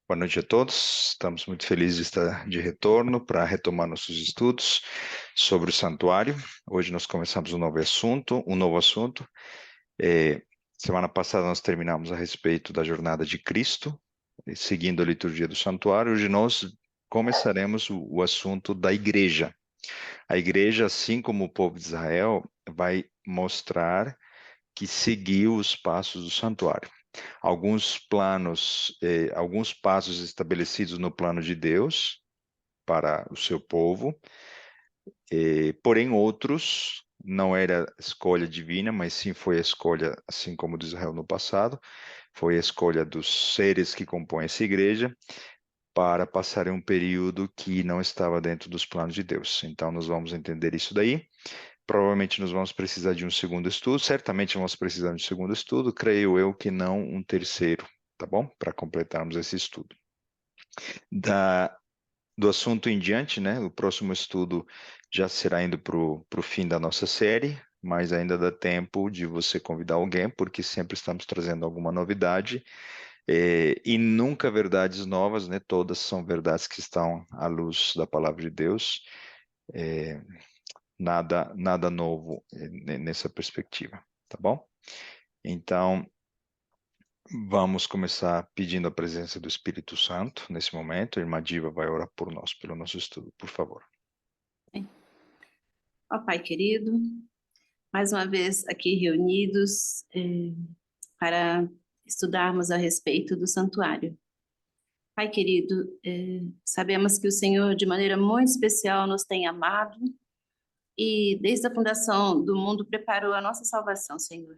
Boa noite a todos. Estamos muito felizes de estar de retorno para retomar nossos estudos sobre o santuário. Hoje nós começamos um novo assunto. Eh, Semana passada nós terminamos a respeito da jornada de Cristo, seguindo a liturgia do santuário. Hoje nós começaremos o assunto da igreja. A igreja, assim como o povo de Israel, vai mostrar que seguiu os passos do santuário. Alguns passos estabelecidos no plano de Deus para o seu povo, porém outros não era escolha divina, mas sim foi a escolha, assim como de Israel no passado, foi a escolha dos seres que compõem essa igreja para passarem um período que não estava dentro dos planos de Deus. Então nós vamos entender isso daí. Provavelmente nós vamos precisar de um segundo estudo, certamente vamos precisar de um segundo estudo, creio eu que não um terceiro, tá bom? Para completarmos esse estudo. Do assunto em diante, né? O próximo estudo já será indo para o fim da nossa série, mas ainda dá tempo de você convidar alguém, porque sempre estamos trazendo alguma novidade, e nunca verdades novas, né? Todas são verdades que estão à luz da palavra de Deus. É, nada novo nessa perspectiva, tá bom? Então, vamos começar pedindo a presença do Espírito Santo nesse momento. A irmã Diva vai orar por nós, pelo nosso estudo, por favor. Ó Pai querido, mais uma vez aqui reunidos para estudarmos a respeito do santuário. Pai querido, sabemos que o Senhor, de maneira muito especial, nos tem amado e, desde a fundação do mundo, preparou a nossa salvação, Senhor.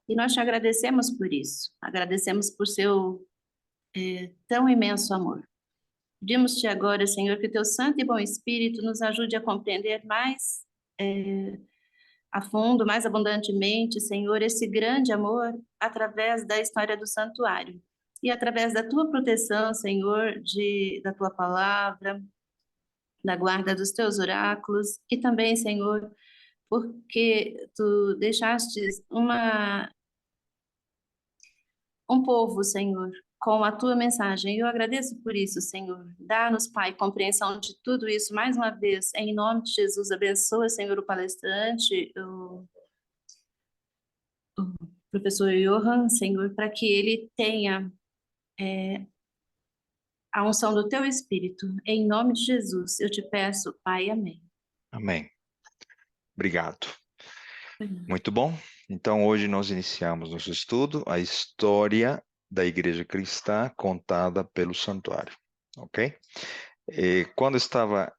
E nós te agradecemos por isso, agradecemos por seu tão imenso amor. Pedimos-te agora, Senhor, que o teu Santo e bom Espírito nos ajude a compreender mais a fundo, mais abundantemente, Senhor, esse grande amor através da história do santuário e através da tua proteção, Senhor, da tua palavra, da guarda dos teus oráculos e também, Senhor, porque tu deixaste um povo, Senhor, com a tua mensagem. Eu agradeço por isso, Senhor. Dá-nos, Pai, compreensão de tudo isso mais uma vez. Em nome de Jesus, abençoa, Senhor, o palestrante, o professor Johan, Senhor, para que ele tenha a unção do teu Espírito. Em nome de Jesus, eu te peço, Pai, amém. Amém. Obrigado. Muito bom. Então, hoje nós iniciamos nosso estudo, a história da Igreja Cristã contada pelo Santuário, ok? Quando eu estava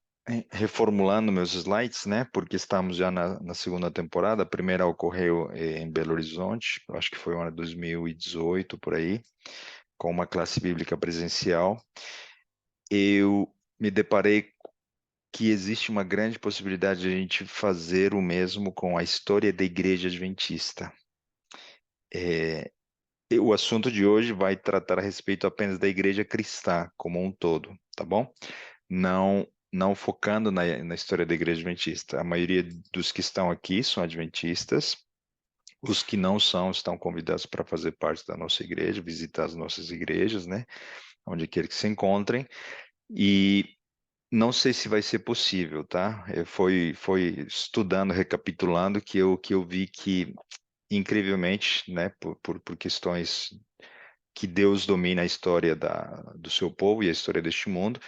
reformulando meus slides, né, porque estamos já na segunda temporada, a primeira ocorreu em Belo Horizonte, eu acho que foi o ano de 2018, por aí, com uma classe bíblica presencial. Eu me deparei que existe uma grande possibilidade de a gente fazer o mesmo com a história da Igreja Adventista. E o assunto de hoje vai tratar a respeito apenas da Igreja Cristã como um todo, tá bom? Não focando na história da Igreja Adventista. A maioria dos que estão aqui são adventistas. Os que não são estão convidados para fazer parte da nossa igreja, visitar as nossas igrejas, né? Onde quer que se encontrem. E não sei se vai ser possível, tá? Foi estudando, recapitulando, que eu vi que, incrivelmente, né, por questões que Deus domina a história do seu povo e a história deste mundo,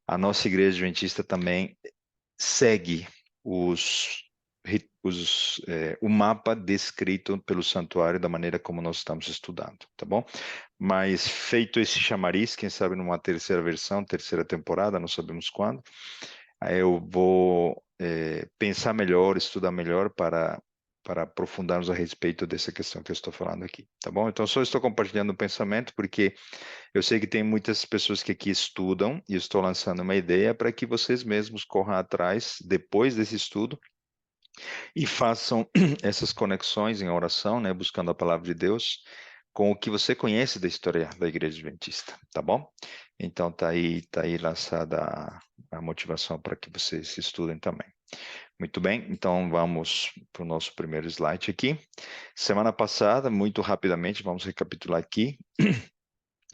a nossa igreja adventista também segue o mapa descrito pelo santuário da maneira como nós estamos estudando, tá bom? Mas feito esse chamariz, quem sabe numa terceira versão, terceira temporada, não sabemos quando, aí eu vou pensar melhor, estudar melhor para aprofundarmos a respeito dessa questão que eu estou falando aqui, tá bom? Então, só estou compartilhando o pensamento porque eu sei que tem muitas pessoas que aqui estudam e estou lançando uma ideia para que vocês mesmos corram atrás depois desse estudo e façam essas conexões em oração, né, buscando a palavra de Deus com o que você conhece da história da Igreja Adventista, tá bom? Então tá aí lançada a motivação para que vocês estudem também. Muito bem, então vamos para o nosso primeiro slide aqui. Semana passada, muito rapidamente, vamos recapitular aqui.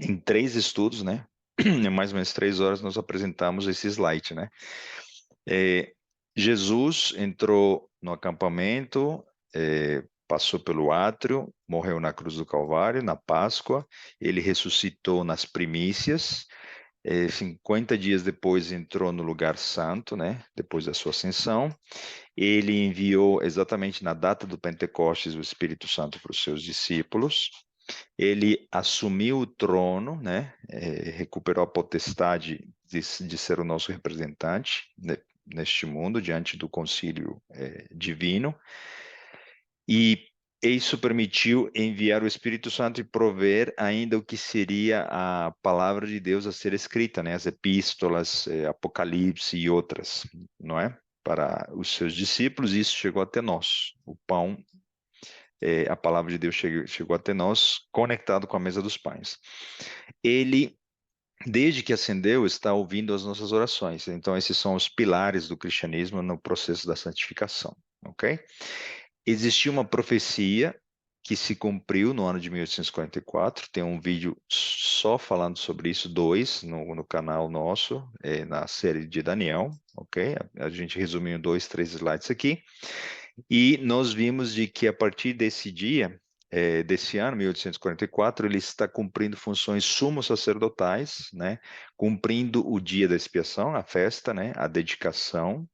Em 3 estudos, né? Em mais ou menos 3 horas, nós apresentamos esse slide, né? É, Jesus entrou no acampamento, passou pelo átrio, morreu na cruz do Calvário, na Páscoa, ele ressuscitou nas primícias, 50 dias depois entrou no lugar santo, né? Depois da sua ascensão. Ele enviou exatamente na data do Pentecostes o Espírito Santo para os seus discípulos. Ele assumiu o trono, né? Recuperou a potestade de ser o nosso representante, né, neste mundo, diante do concílio divino. E isso permitiu enviar o Espírito Santo e prover ainda o que seria a palavra de Deus a ser escrita, né? As epístolas, Apocalipse e outras, não é? Para os seus discípulos, e isso chegou até nós. O pão, a palavra de Deus chegou até nós, conectado com a mesa dos pães. Ele, desde que ascendeu, está ouvindo as nossas orações. Então, esses são os pilares do cristianismo no processo da santificação, ok? Existiu uma profecia que se cumpriu no ano de 1844. Tem um vídeo só falando sobre isso, dois, no canal nosso, na série de Daniel, ok? A gente resumiu 2, 3 slides aqui. E nós vimos de que a partir desse dia, desse ano, 1844, ele está cumprindo funções sumo-sacerdotais, né? Cumprindo o dia da expiação, a festa, né? A dedicação.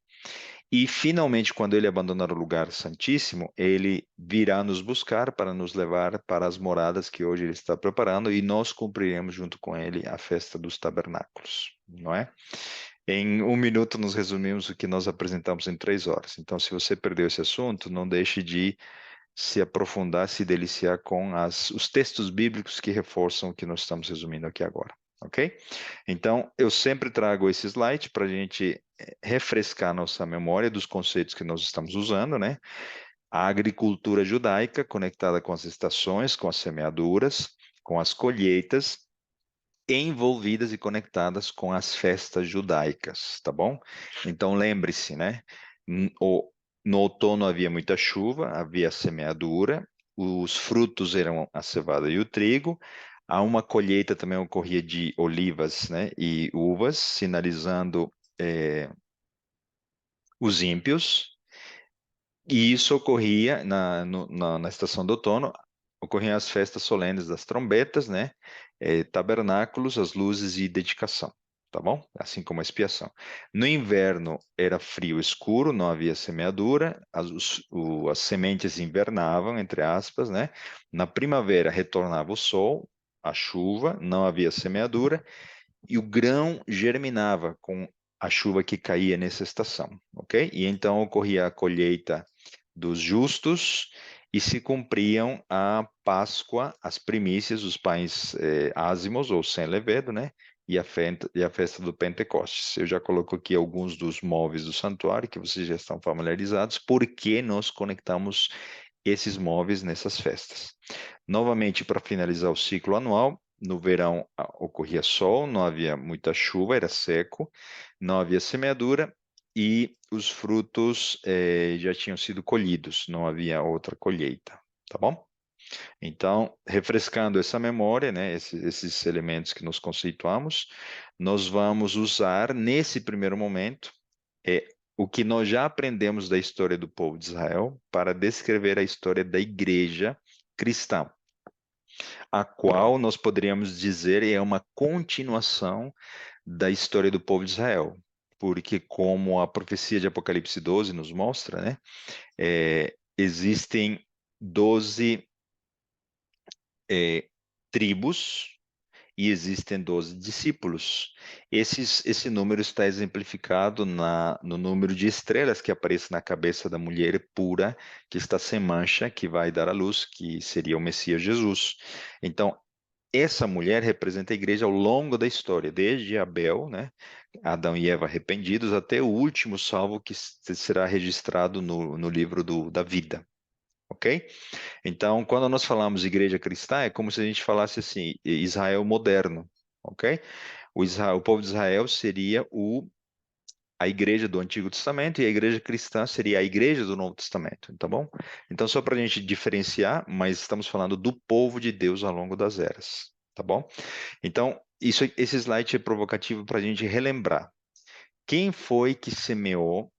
E finalmente, quando ele abandonar o lugar santíssimo, ele virá nos buscar para nos levar para as moradas que hoje ele está preparando, e nós cumpriremos junto com ele a festa dos tabernáculos, não é? Em 1 minuto, nos resumimos o que nós apresentamos em 3 horas. Então, se você perdeu esse assunto, não deixe de se aprofundar, se deliciar com os textos bíblicos que reforçam o que nós estamos resumindo aqui agora, ok? Então, eu sempre trago esse slide para a gente refrescar nossa memória dos conceitos que nós estamos usando, né? A agricultura judaica conectada com as estações, com as semeaduras, com as colheitas, envolvidas e conectadas com as festas judaicas, tá bom? Então lembre-se, né? No outono havia muita chuva, havia semeadura, os frutos eram a cevada e o trigo. Há uma colheita também ocorria de olivas, né, e uvas, sinalizando os ímpios. E isso ocorria na estação do outono, ocorriam as festas solenes das trombetas, né? Tabernáculos, as luzes e dedicação, tá bom? Assim como a expiação. No inverno era frio escuro, não havia semeadura, as sementes invernavam, entre aspas, né? Na primavera retornava o sol, a chuva, não havia semeadura, e o grão germinava com a chuva que caía nessa estação, ok? E então ocorria a colheita dos justos e se cumpriam a Páscoa, as primícias, os pães ázimos ou sem levedo, né? E a festa do Pentecostes. Eu já coloco aqui alguns dos móveis do santuário que vocês já estão familiarizados, porque nós conectamos esses móveis nessas festas. Novamente, para finalizar o ciclo anual, no verão ocorria sol, não havia muita chuva, era seco, não havia semeadura e os frutos já tinham sido colhidos, não havia outra colheita, tá bom? Então, refrescando essa memória, né, esses elementos que nos conceituamos, nós vamos usar nesse primeiro momento o que nós já aprendemos da história do povo de Israel para descrever a história da igreja cristã, a qual nós poderíamos dizer é uma continuação da história do povo de Israel. Porque, como a profecia de Apocalipse 12 nos mostra, né, existem 12 tribos e existem 12 discípulos. Esse número está exemplificado no número de estrelas que aparece na cabeça da mulher pura, que está sem mancha, que vai dar à luz, que seria o Messias Jesus. Então, essa mulher representa a igreja ao longo da história, desde Abel, né, Adão e Eva arrependidos, até o último salvo que será registrado no livro da vida. Ok? Então, quando nós falamos igreja cristã, é como se a gente falasse assim, Israel moderno, ok? O povo de Israel seria a igreja do Antigo Testamento e a igreja cristã seria a igreja do Novo Testamento, tá bom? Então, só para a gente diferenciar, mas estamos falando do povo de Deus ao longo das eras, tá bom? Então, esse slide é provocativo para a gente relembrar. Quem foi que semeou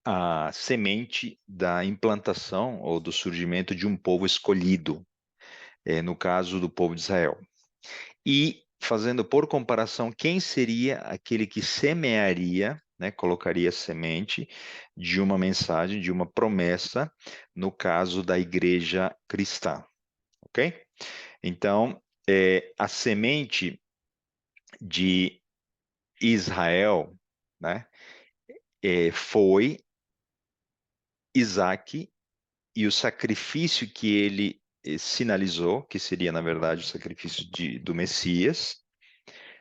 a semente da implantação ou do surgimento de um povo escolhido, no caso do povo de Israel? E, fazendo por comparação, quem seria aquele que semearia, né, colocaria semente de uma mensagem, de uma promessa, no caso da igreja cristã, ok? Então, a semente de Israel, né, foi Isaac e o sacrifício que ele sinalizou, que seria, na verdade, o sacrifício do Messias.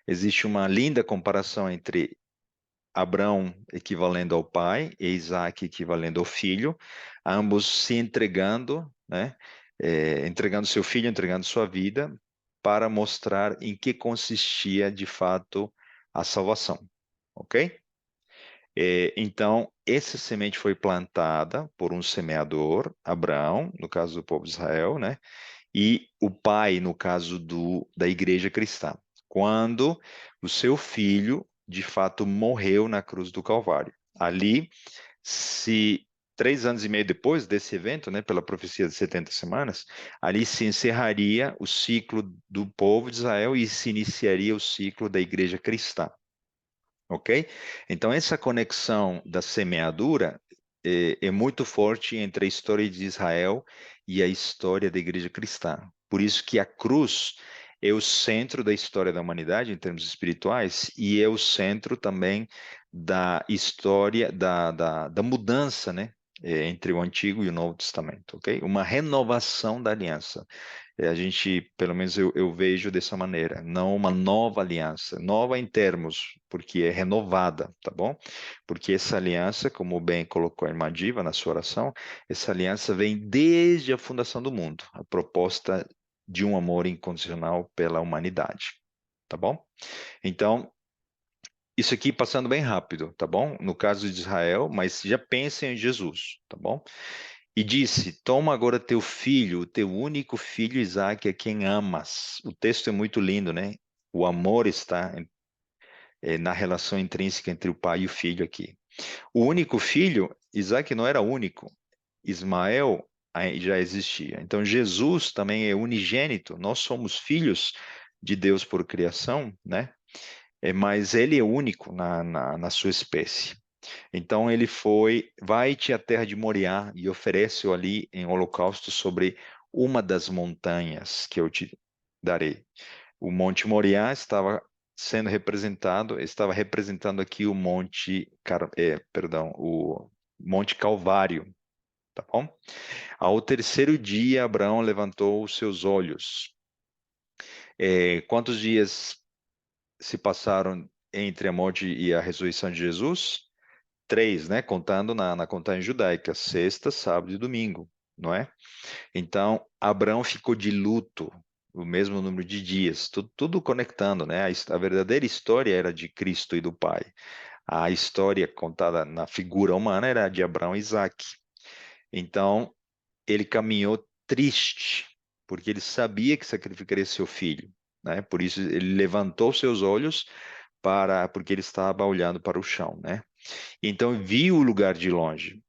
Existe uma linda comparação entre Abraão equivalendo ao pai e Isaac equivalendo ao filho, ambos se entregando, né? Entregando seu filho, entregando sua vida, para mostrar em que consistia de fato a salvação, ok? Então, essa semente foi plantada por um semeador, Abraão, no caso do povo de Israel, né? E o pai, no caso da igreja cristã, quando o seu filho, de fato, morreu na cruz do Calvário. Ali, se 3 anos e meio depois desse evento, né, pela profecia de 70 semanas, ali se encerraria o ciclo do povo de Israel e se iniciaria o ciclo da igreja cristã. Ok? Então, essa conexão da semeadura é muito forte entre a história de Israel e a história da igreja cristã. Por isso que a cruz é o centro da história da humanidade em termos espirituais e é o centro também da história da mudança, né? Entre o Antigo e o Novo Testamento, ok? Uma renovação da aliança. A gente, pelo menos eu vejo dessa maneira, não uma nova aliança, nova em termos, porque é renovada, tá bom? Porque essa aliança, como bem colocou a irmã Diva na sua oração, essa aliança vem desde a fundação do mundo, a proposta de um amor incondicional pela humanidade, tá bom? Então, isso aqui passando bem rápido, tá bom? No caso de Israel, mas já pensem em Jesus, tá bom? E disse: Toma agora teu filho, o teu único filho Isaque, a quem amas. O texto é muito lindo, né? O amor está na relação intrínseca entre o pai e o filho aqui. O único filho, Isaque não era único. Ismael já existia. Então Jesus também é unigênito. Nós somos filhos de Deus por criação, né? Mas ele é único na sua espécie. Então ele foi, vai-te à terra de Moriá e oferece-o ali em holocausto sobre uma das montanhas que eu te darei. O Monte Moriá estava representando aqui o perdão, o Monte Calvário, tá bom? Ao terceiro dia, Abraão levantou os seus olhos. Quantos dias se passaram entre a morte e a ressurreição de Jesus? 3, né? Contando na contagem judaica, sexta, sábado e domingo, não é? Então, Abraão ficou de luto, o mesmo número de dias, tudo conectando, né? A verdadeira história era de Cristo e do Pai. A história contada na figura humana era de Abraão e Isaac. Então, ele caminhou triste, porque ele sabia que sacrificaria seu filho, né? Por isso, ele levantou seus olhos porque ele estava olhando para o chão, né? Então viu o lugar de longe.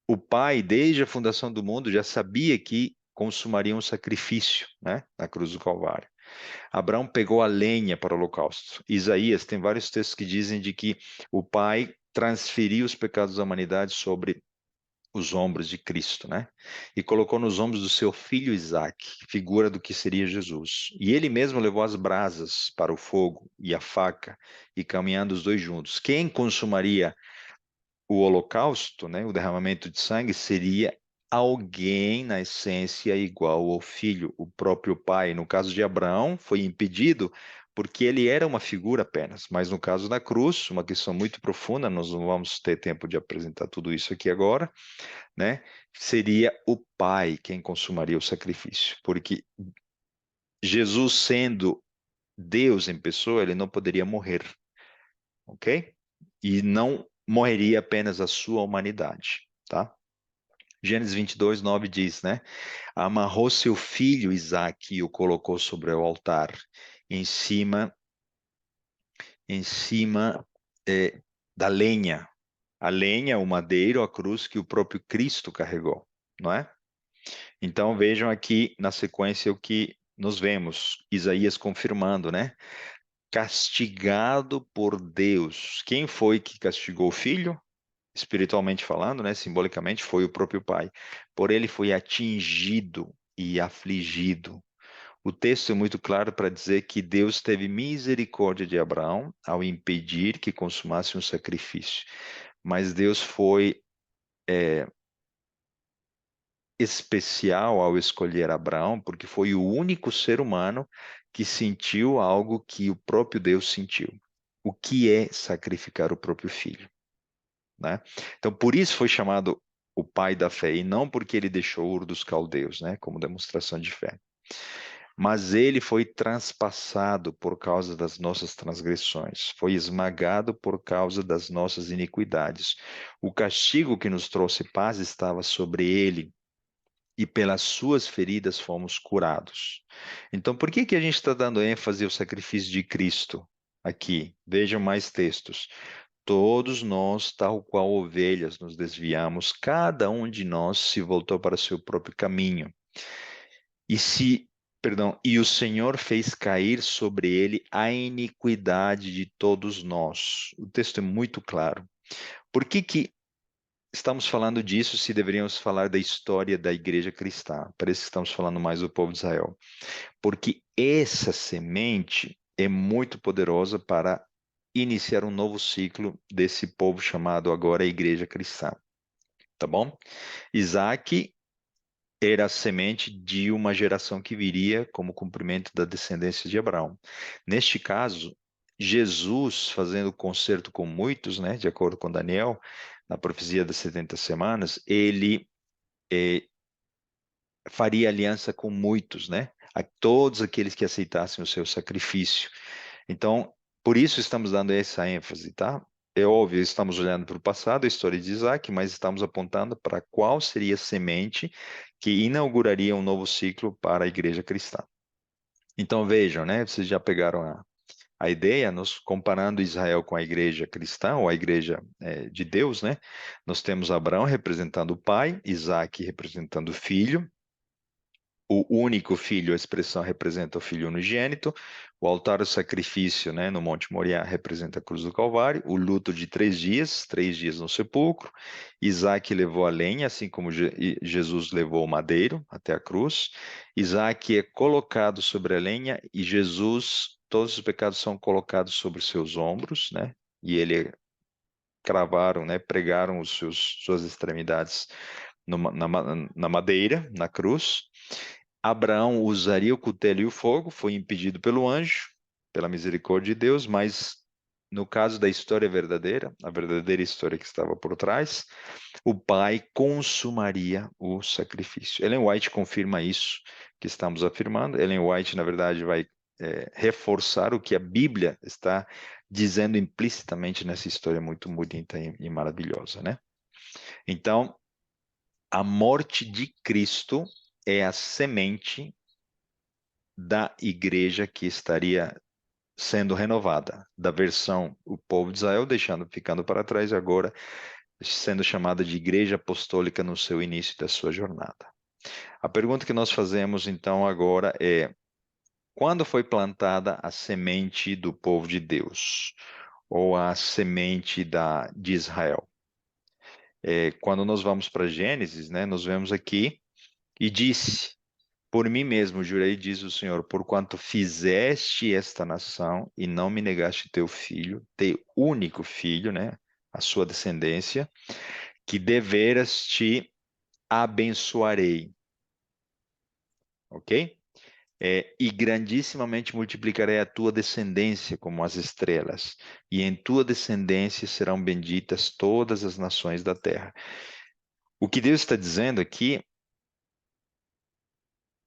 O pai, desde a fundação do mundo, já sabia que consumaria um sacrifício, né, na cruz do Calvário. Abraão pegou a lenha para o holocausto. Isaías tem vários textos que dizem de que o pai transferiu os pecados da humanidade sobre os ombros de Cristo, né? E colocou nos ombros do seu filho Isaque, figura do que seria Jesus. E ele mesmo levou as brasas para o fogo e a faca, e caminhando os dois juntos. Quem consumaria o holocausto, né, o derramamento de sangue, seria alguém na essência igual ao filho, o próprio pai. No caso de Abraão, foi impedido porque ele era uma figura apenas, mas no caso da cruz, uma questão muito profunda, nós não vamos ter tempo de apresentar tudo isso aqui agora, né? Seria o pai quem consumaria o sacrifício, porque Jesus sendo Deus em pessoa, ele não poderia morrer, ok? E não morreria apenas a sua humanidade, tá? Gênesis 22, 9 diz, né? Amarrou seu filho Isaque e o colocou sobre o altar, em cima, em cima da lenha. A lenha, o madeiro, a cruz que o próprio Cristo carregou, não é? Então vejam aqui na sequência o que nós vemos, Isaías confirmando, né? Castigado por Deus. Quem foi que castigou o filho? Espiritualmente falando, né? Simbolicamente foi o próprio pai. Por ele foi atingido e afligido. O texto é muito claro para dizer que Deus teve misericórdia de Abraão ao impedir que consumasse um sacrifício. Mas Deus foi especial ao escolher Abraão, porque foi o único ser humano que sentiu algo que o próprio Deus sentiu. O que é sacrificar o próprio filho, né? Então, por isso foi chamado o pai da fé, e não porque ele deixou Ur dos Caldeus, né, como demonstração de fé. Mas ele foi transpassado por causa das nossas transgressões, foi esmagado por causa das nossas iniquidades. O castigo que nos trouxe paz estava sobre ele, e pelas suas feridas fomos curados. Então, por que que a gente está dando ênfase ao sacrifício de Cristo aqui? Vejam mais textos. Todos nós, tal qual ovelhas, nos desviamos, cada um de nós se voltou para o seu próprio caminho. E o Senhor fez cair sobre ele a iniquidade de todos nós. O texto é muito claro. Por que que estamos falando disso se deveríamos falar da história da igreja cristã? Parece que estamos falando mais do povo de Israel. Porque essa semente é muito poderosa para iniciar um novo ciclo desse povo chamado agora igreja cristã. Tá bom? Isaac era a semente de uma geração que viria como cumprimento da descendência de Abraão. Neste caso, Jesus, fazendo concerto com muitos, né, de acordo com Daniel, na profecia das 70 semanas, ele faria aliança com muitos, né? A todos aqueles que aceitassem o seu sacrifício. Então, por isso estamos dando essa ênfase, tá? É óbvio, estamos olhando para o passado, a história de Isaac, mas estamos apontando para qual seria a semente que inauguraria um novo ciclo para a igreja cristã. Então, vejam, né? Vocês já pegaram a ideia, nos comparando Israel com a igreja cristã, ou a igreja de Deus, né? Nós temos Abraão representando o pai, Isaac representando o filho, o único filho, a expressão representa o filho unigênito, o altar do sacrifício, né, no Monte Moriá, representa a cruz do Calvário, o luto de 3 dias no sepulcro, Isaac levou a lenha, assim como Jesus levou o madeiro até a cruz, Isaac é colocado sobre a lenha e Jesus, todos os pecados são colocados sobre os seus ombros, né, e ele cravaram, né, pregaram suas extremidades na madeira, na cruz. Abraão usaria o cutelo e o fogo, foi impedido pelo anjo, pela misericórdia de Deus, mas no caso da história verdadeira, a verdadeira história que estava por trás, o pai consumaria o sacrifício. Ellen White confirma isso que estamos afirmando. Ellen White, na verdade, vai reforçar o que a Bíblia está dizendo implicitamente nessa história muito bonita e maravilhosa, né? Então, a morte de Cristo é a semente da igreja que estaria sendo renovada, da versão o povo de Israel ficando para trás agora, sendo chamada de igreja apostólica no seu início da sua jornada. A pergunta que nós fazemos então agora é: quando foi plantada a semente do povo de Deus? Ou a semente de Israel? Quando nós vamos para Gênesis, né, nós vemos aqui, e disse: por mim mesmo jurei, diz o Senhor, porquanto fizeste esta nação e não me negaste teu único filho, né, a sua descendência, que deveras te abençoarei, ok? E grandissimamente multiplicarei a tua descendência como as estrelas, e em tua descendência serão benditas todas as nações da terra. O que Deus está dizendo aqui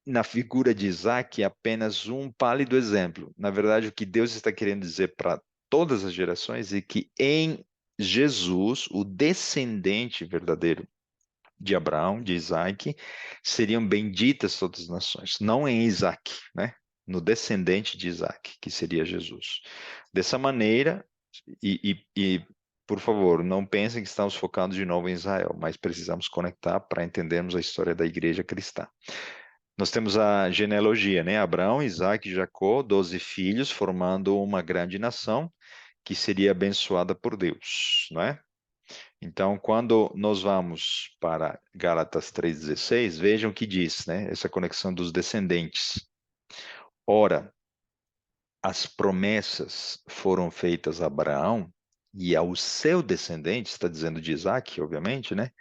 na figura de Isaac é apenas um pálido exemplo. Na verdade, o que Deus está querendo dizer para todas as gerações é que em Jesus, o descendente verdadeiro de Abraão, de Isaac, seriam benditas todas as nações, não em Isaac, né? No descendente de Isaac, que seria Jesus. Dessa maneira, por favor, não pensem que estamos focando de novo em Israel, mas precisamos conectar para entendermos a história da igreja cristã. Nós temos a genealogia, né? Abraão, Isaac e Jacó, 12 filhos, formando uma grande nação que seria abençoada por Deus, não é? Então, quando nós vamos para Gálatas 3,16, vejam o que diz, né? Essa conexão dos descendentes. Ora, as promessas foram feitas a Abraão e ao seu descendente, está dizendo de Isaac, obviamente, né?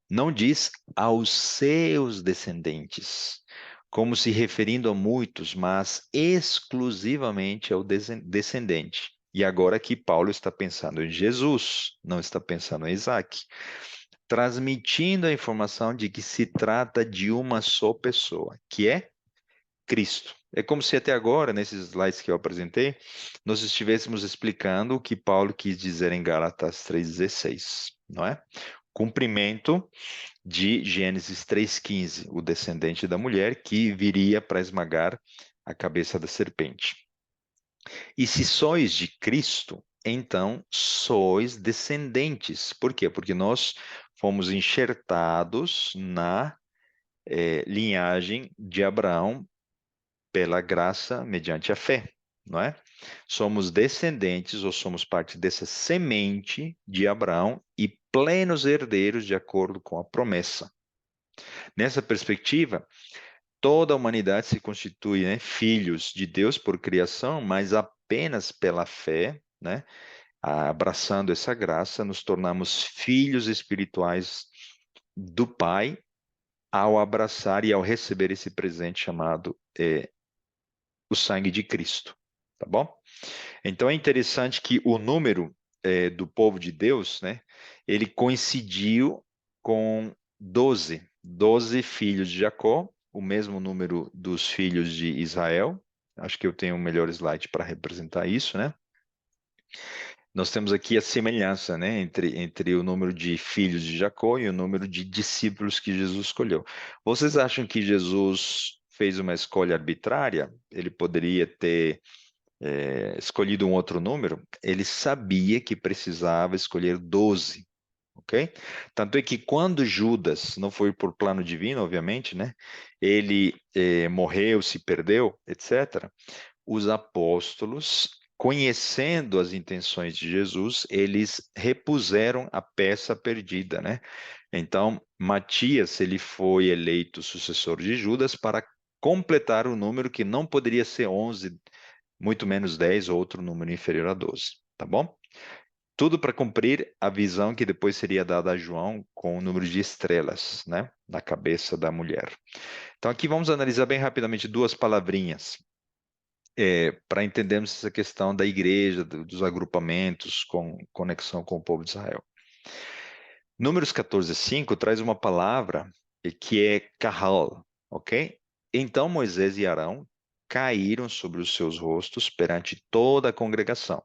Não diz aos seus descendentes, como se referindo a muitos, mas exclusivamente ao descendente. E agora aqui Paulo está pensando em Jesus, não está pensando em Isaac, transmitindo a informação de que se trata de uma só pessoa, que é Cristo. É como se até agora, nesses slides que eu apresentei, nós estivéssemos explicando o que Paulo quis dizer em Gálatas 3,16, não é? Cumprimento de Gênesis 3,15, o descendente da mulher que viria para esmagar a cabeça da serpente. E se sois de Cristo, então sois descendentes. Por quê? Porque nós fomos enxertados na linhagem de Abraão pela graça mediante a fé, não é? Somos descendentes ou somos parte dessa semente de Abraão e plenos herdeiros de acordo com a promessa. Nessa perspectiva, toda a humanidade se constitui, né, filhos de Deus por criação, mas apenas pela fé, né, abraçando essa graça, nos tornamos filhos espirituais do Pai ao abraçar e ao receber esse presente chamado o sangue de Cristo, tá bom? Então é interessante que o número do povo de Deus, né, ele coincidiu com 12 filhos de Jacó, o mesmo número dos filhos de Israel. Acho que eu tenho um melhor slide para representar isso, né? Nós temos aqui a semelhança, né, entre o número de filhos de Jacó e o número de discípulos que Jesus escolheu. Vocês acham que Jesus fez uma escolha arbitrária? Ele poderia ter escolhido um outro número? Ele sabia que precisava escolher 12, ok? Tanto é que quando Judas, não foi por plano divino, obviamente, né? Ele morreu, se perdeu, etc. Os apóstolos, conhecendo as intenções de Jesus, eles repuseram a peça perdida, né? Então, Matias, ele foi eleito sucessor de Judas para completar o número que não poderia ser 11, muito menos 10 ou outro número inferior a 12, tá bom? Tudo para cumprir a visão que depois seria dada a João com o número de estrelas, né, na cabeça da mulher. Então aqui vamos analisar bem rapidamente duas palavrinhas para entendermos essa questão da igreja, dos agrupamentos com conexão com o povo de Israel. Números 14:5 traz uma palavra que é kahal, ok? Então Moisés e Arão caíram sobre os seus rostos perante toda a congregação.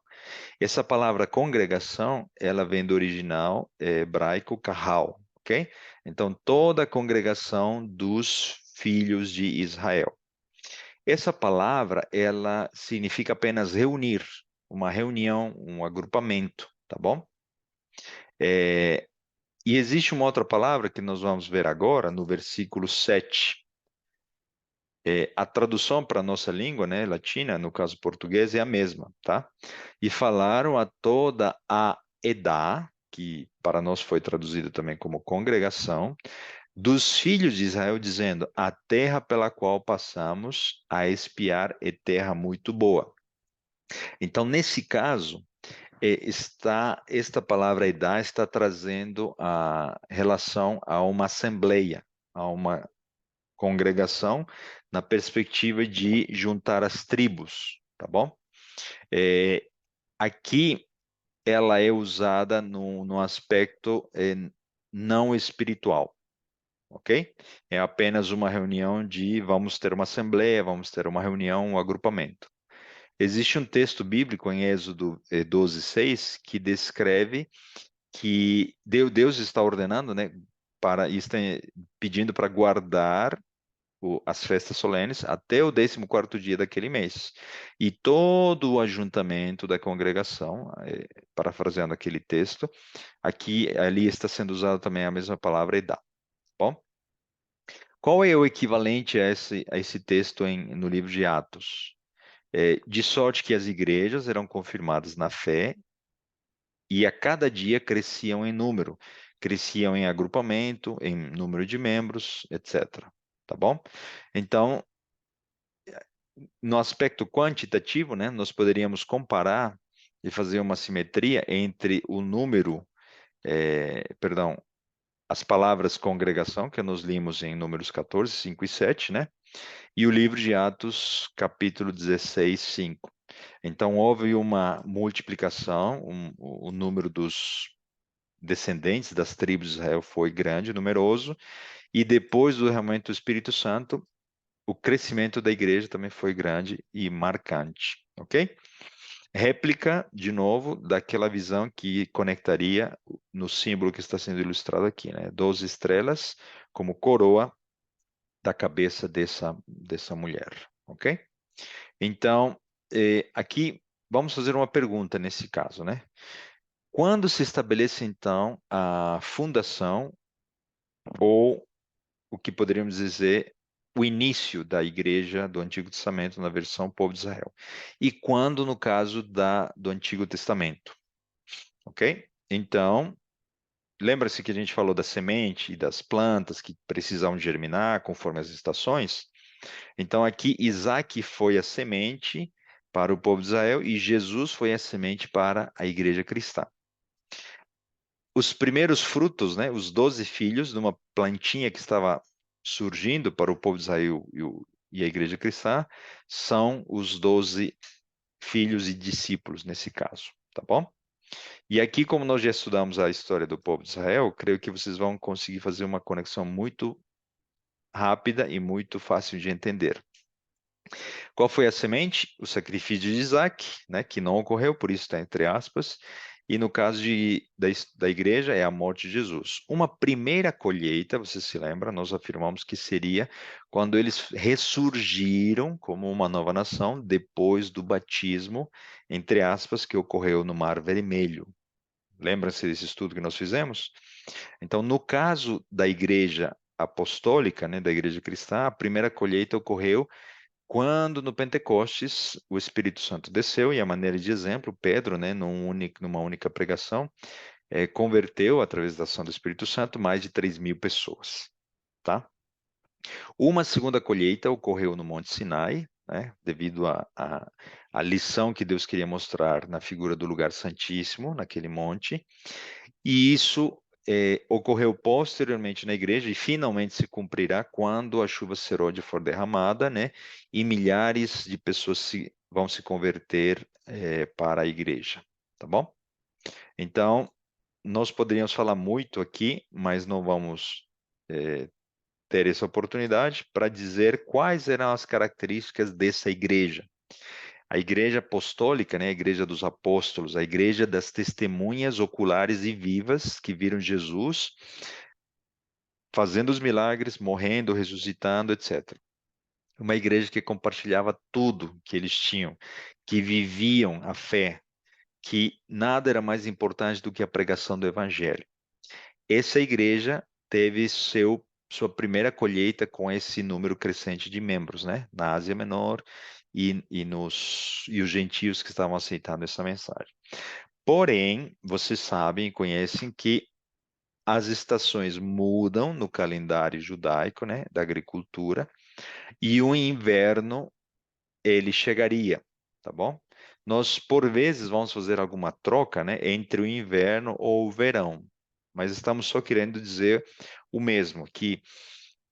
Essa palavra congregação, ela vem do original hebraico kahal, ok? Então toda a congregação dos filhos de Israel. Essa palavra, ela significa apenas reunir, uma reunião, um agrupamento, tá bom? E existe uma outra palavra que nós vamos ver agora, no versículo 7. A tradução para a nossa língua, né, latina, no caso português, é a mesma, tá? E falaram a toda a Edá, que para nós foi traduzido também como congregação, dos filhos de Israel, dizendo: a terra pela qual passamos a espiar é terra muito boa. Então, nesse caso, esta palavra Edá está trazendo a relação a uma assembleia, a uma congregação, na perspectiva de juntar as tribos, tá bom? Aqui ela é usada no aspecto não espiritual, ok? É apenas uma reunião de vamos ter uma assembleia, vamos ter uma reunião, um agrupamento. Existe um texto bíblico em Êxodo 12:6 que descreve que Deus está ordenando, né, e está pedindo para guardar as festas solenes até o 14º dia daquele mês. E todo o ajuntamento da congregação, parafraseando aquele texto, ali está sendo usada também a mesma palavra edá. Bom, qual é o equivalente a esse texto no livro de Atos? De sorte que as igrejas eram confirmadas na fé e a cada dia cresciam em número, cresciam em agrupamento, em número de membros, etc. Tá bom? Então, no aspecto quantitativo, né, nós poderíamos comparar e fazer uma simetria entre o número, perdão, as palavras congregação, que nós limos em Números 14, 5 e 7, né? E o livro de Atos, capítulo 16, 5. Então, houve uma multiplicação, o número dos descendentes das tribos de Israel foi grande, numeroso, e depois do derramamento do Espírito Santo, o crescimento da igreja também foi grande e marcante, ok? Réplica, de novo, daquela visão que conectaria no símbolo que está sendo ilustrado aqui, né? 12 estrelas como coroa da cabeça dessa mulher, ok? Então, aqui vamos fazer uma pergunta nesse caso, né? Quando se estabelece, então, a fundação ou o que poderíamos dizer o início da igreja do Antigo Testamento na versão Povo de Israel? E quando no caso do Antigo Testamento? Ok? Então, lembra-se que a gente falou da semente e das plantas que precisam germinar conforme as estações? Então, aqui, Isaac foi a semente para o povo de Israel e Jesus foi a semente para a igreja cristã. Os primeiros frutos, né, os 12 filhos de uma plantinha que estava surgindo para o povo de Israel e a igreja cristã, são os 12 filhos e discípulos nesse caso, tá bom? E aqui, como nós já estudamos a história do povo de Israel, creio que vocês vão conseguir fazer uma conexão muito rápida e muito fácil de entender. Qual foi a semente? O sacrifício de Isaac, né, que não ocorreu, por isso está entre aspas. E no caso da igreja, é a morte de Jesus. Uma primeira colheita, você se lembra, nós afirmamos que seria quando eles ressurgiram como uma nova nação, depois do batismo, entre aspas, que ocorreu no Mar Vermelho. Lembra-se desse estudo que nós fizemos? Então, no caso da igreja apostólica, né, da igreja cristã, a primeira colheita ocorreu quando no Pentecostes o Espírito Santo desceu, e a maneira de exemplo, Pedro, né, numa única pregação, converteu, através da ação do Espírito Santo, mais de 3.000 pessoas. Tá? Uma segunda colheita ocorreu no Monte Sinai, né, devido à lição que Deus queria mostrar na figura do lugar santíssimo, naquele monte, e isso ocorreu posteriormente na igreja e finalmente se cumprirá quando a chuva serôdia for derramada, né? E milhares de pessoas vão se converter para a igreja, tá bom? Então, nós poderíamos falar muito aqui, mas não vamos ter essa oportunidade para dizer quais eram as características dessa igreja. A igreja apostólica, né, a igreja dos apóstolos, a igreja das testemunhas oculares e vivas que viram Jesus fazendo os milagres, morrendo, ressuscitando, etc. Uma igreja que compartilhava tudo que eles tinham, que viviam a fé, que nada era mais importante do que a pregação do evangelho. Essa igreja teve sua primeira colheita com esse número crescente de membros, né? Na Ásia Menor e os gentios que estavam aceitando essa mensagem. Porém, vocês sabem e conhecem que as estações mudam no calendário judaico, né, da agricultura, e o inverno ele chegaria, tá bom? Nós, por vezes, vamos fazer alguma troca, né, entre o inverno ou o verão, mas estamos só querendo dizer o mesmo, que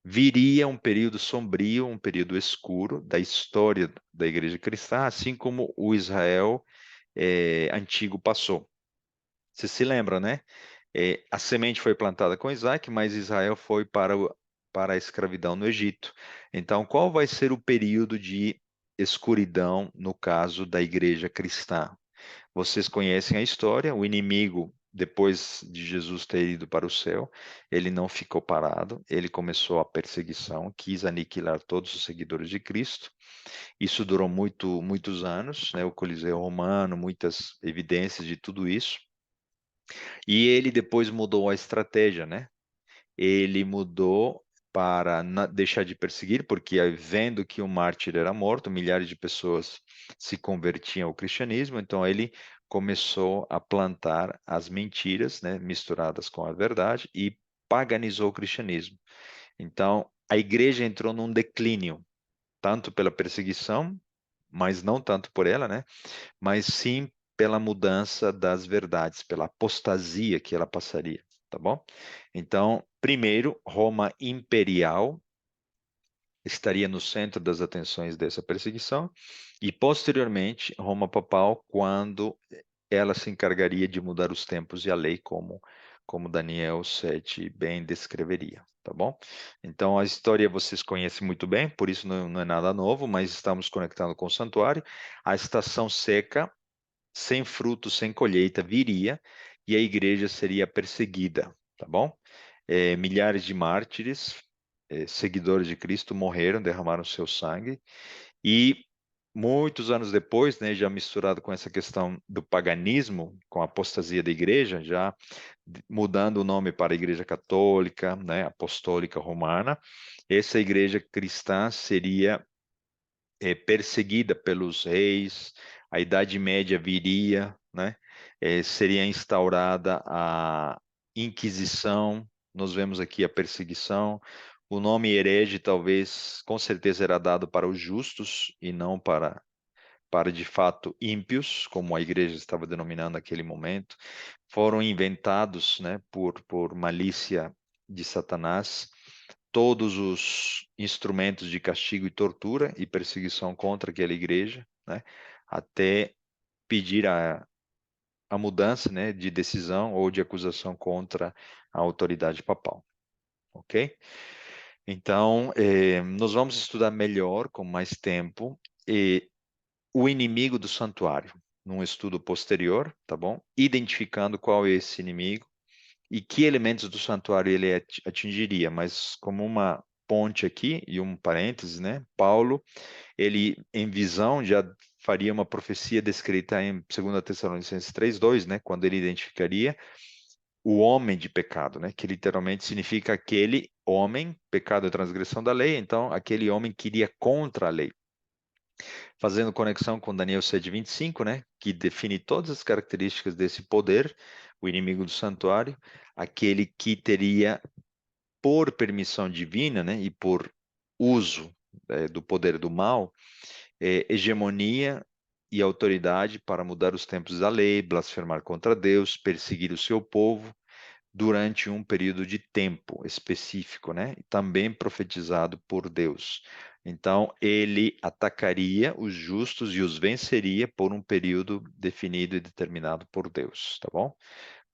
viria um período sombrio, um período escuro da história da Igreja Cristã, assim como o Israel antigo passou. Você se lembra, né? A semente foi plantada com Isaac, mas Israel foi para a escravidão no Egito. Então, qual vai ser o período de escuridão no caso da igreja cristã? Vocês conhecem a história, o inimigo depois de Jesus ter ido para o céu, ele não ficou parado, ele começou a perseguição, quis aniquilar todos os seguidores de Cristo. Isso durou muitos anos, né? O Coliseu Romano, muitas evidências de tudo isso. E ele depois mudou a estratégia, né? Ele mudou para deixar de perseguir, porque vendo que o mártir era morto, milhares de pessoas se convertiam ao cristianismo, então ele começou a plantar as mentiras, né, misturadas com a verdade, e paganizou o cristianismo. Então, a igreja entrou num declínio, tanto pela perseguição, mas não tanto por ela, né, mas sim pela mudança das verdades, pela apostasia que ela passaria, tá bom? Então, primeiro, Roma imperial estaria no centro das atenções dessa perseguição, e posteriormente, Roma papal, quando ela se encargaria de mudar os tempos e a lei, como Daniel 7 bem descreveria, tá bom? Então, a história vocês conhecem muito bem, por isso não é nada novo, mas estamos conectando com o santuário. A estação seca, sem fruto, sem colheita, viria e a igreja seria perseguida, tá bom? Milhares de mártires, seguidores de Cristo, morreram, derramaram seu sangue e muitos anos depois, né, já misturado com essa questão do paganismo, com a apostasia da igreja, já mudando o nome para a Igreja Católica, né, Apostólica Romana, essa igreja cristã seria perseguida pelos reis, a Idade Média viria, né? Seria instaurada a Inquisição, nós vemos aqui a perseguição. O nome herege talvez, com certeza, era dado para os justos e não para de fato ímpios, como a igreja estava denominando naquele momento. Foram inventados, né, por malícia de Satanás, todos os instrumentos de castigo e tortura e perseguição contra aquela igreja, né, até pedir a mudança, né, de decisão ou de acusação contra a autoridade papal. Ok? Então, nós vamos estudar melhor, com mais tempo, o inimigo do santuário, num estudo posterior, tá bom? Identificando qual é esse inimigo e que elementos do santuário ele atingiria, mas como uma ponte aqui e um parêntese, né? Paulo, ele em visão já faria uma profecia descrita em 2 Tessalonicenses 3:2, né? Quando ele identificaria o homem de pecado, né? Que literalmente significa aquele homem, pecado e transgressão da lei, então aquele homem que iria contra a lei, fazendo conexão com Daniel 7:25, né, que define todas as características desse poder, o inimigo do santuário, aquele que teria, por permissão divina, né, e por uso do poder do mal, hegemonia e autoridade para mudar os tempos da lei, blasfemar contra Deus, perseguir o seu povo, durante um período de tempo específico, né? Também profetizado por Deus. Então, ele atacaria os justos e os venceria por um período definido e determinado por Deus, tá bom?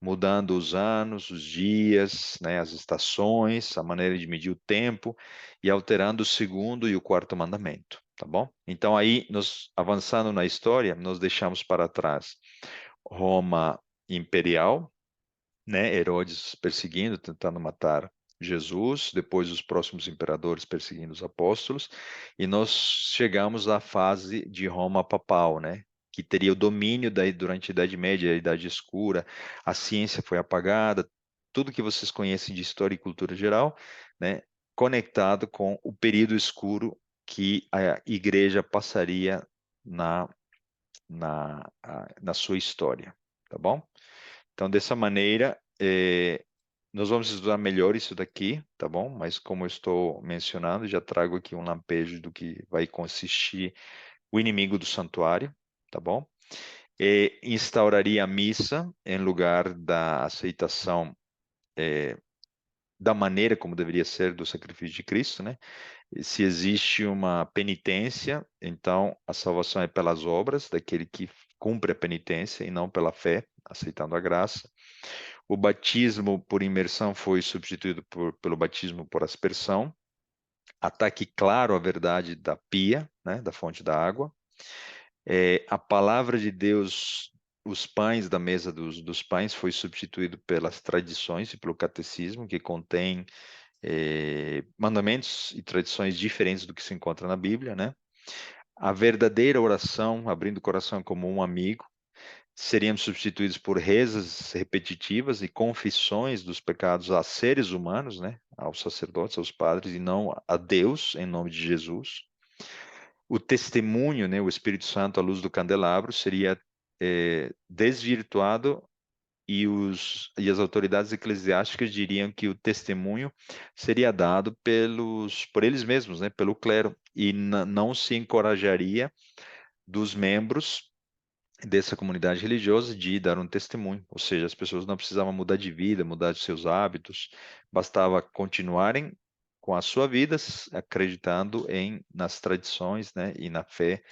Mudando os anos, os dias, né, as estações, a maneira de medir o tempo e alterando o segundo e o quarto mandamento, tá bom? Então, aí, nós avançando na história, nós deixamos para trás Roma imperial, né? Herodes perseguindo, tentando matar Jesus, depois os próximos imperadores perseguindo os apóstolos, e nós chegamos à fase de Roma papal, né? Que teria o domínio durante a Idade Média, a Idade Escura, a ciência foi apagada, tudo que vocês conhecem de história e cultura geral, né? Conectado com o período escuro que a igreja passaria na sua história, tá bom? Então, dessa maneira, nós vamos estudar melhor isso daqui, tá bom? Mas como eu estou mencionando, já trago aqui um lampejo do que vai consistir o inimigo do santuário, tá bom? Instauraria a missa em lugar da aceitação da maneira como deveria ser do sacrifício de Cristo, né? E se existe uma penitência, então a salvação é pelas obras daquele que cumpre a penitência e não pela fé, aceitando a graça. O batismo por imersão foi substituído pelo batismo por aspersão. Ataque claro à verdade da pia, né, da fonte da água. A palavra de Deus os pães da mesa dos pães foi substituído pelas tradições e pelo catecismo, que contém mandamentos e tradições diferentes do que se encontra na Bíblia, né? A verdadeira oração, abrindo o coração como um amigo, seriam substituídos por rezas repetitivas e confissões dos pecados a seres humanos, né? Aos sacerdotes, aos padres, e não a Deus, em nome de Jesus. O testemunho, né? O Espírito Santo, à luz do candelabro, seria desvirtuado e as autoridades eclesiásticas diriam que o testemunho seria dado por eles mesmos, né, pelo clero, e não se encorajaria dos membros dessa comunidade religiosa de dar um testemunho, ou seja, as pessoas não precisavam mudar de vida, mudar de seus hábitos, bastava continuarem com a sua vida, acreditando nas tradições, né, e na fé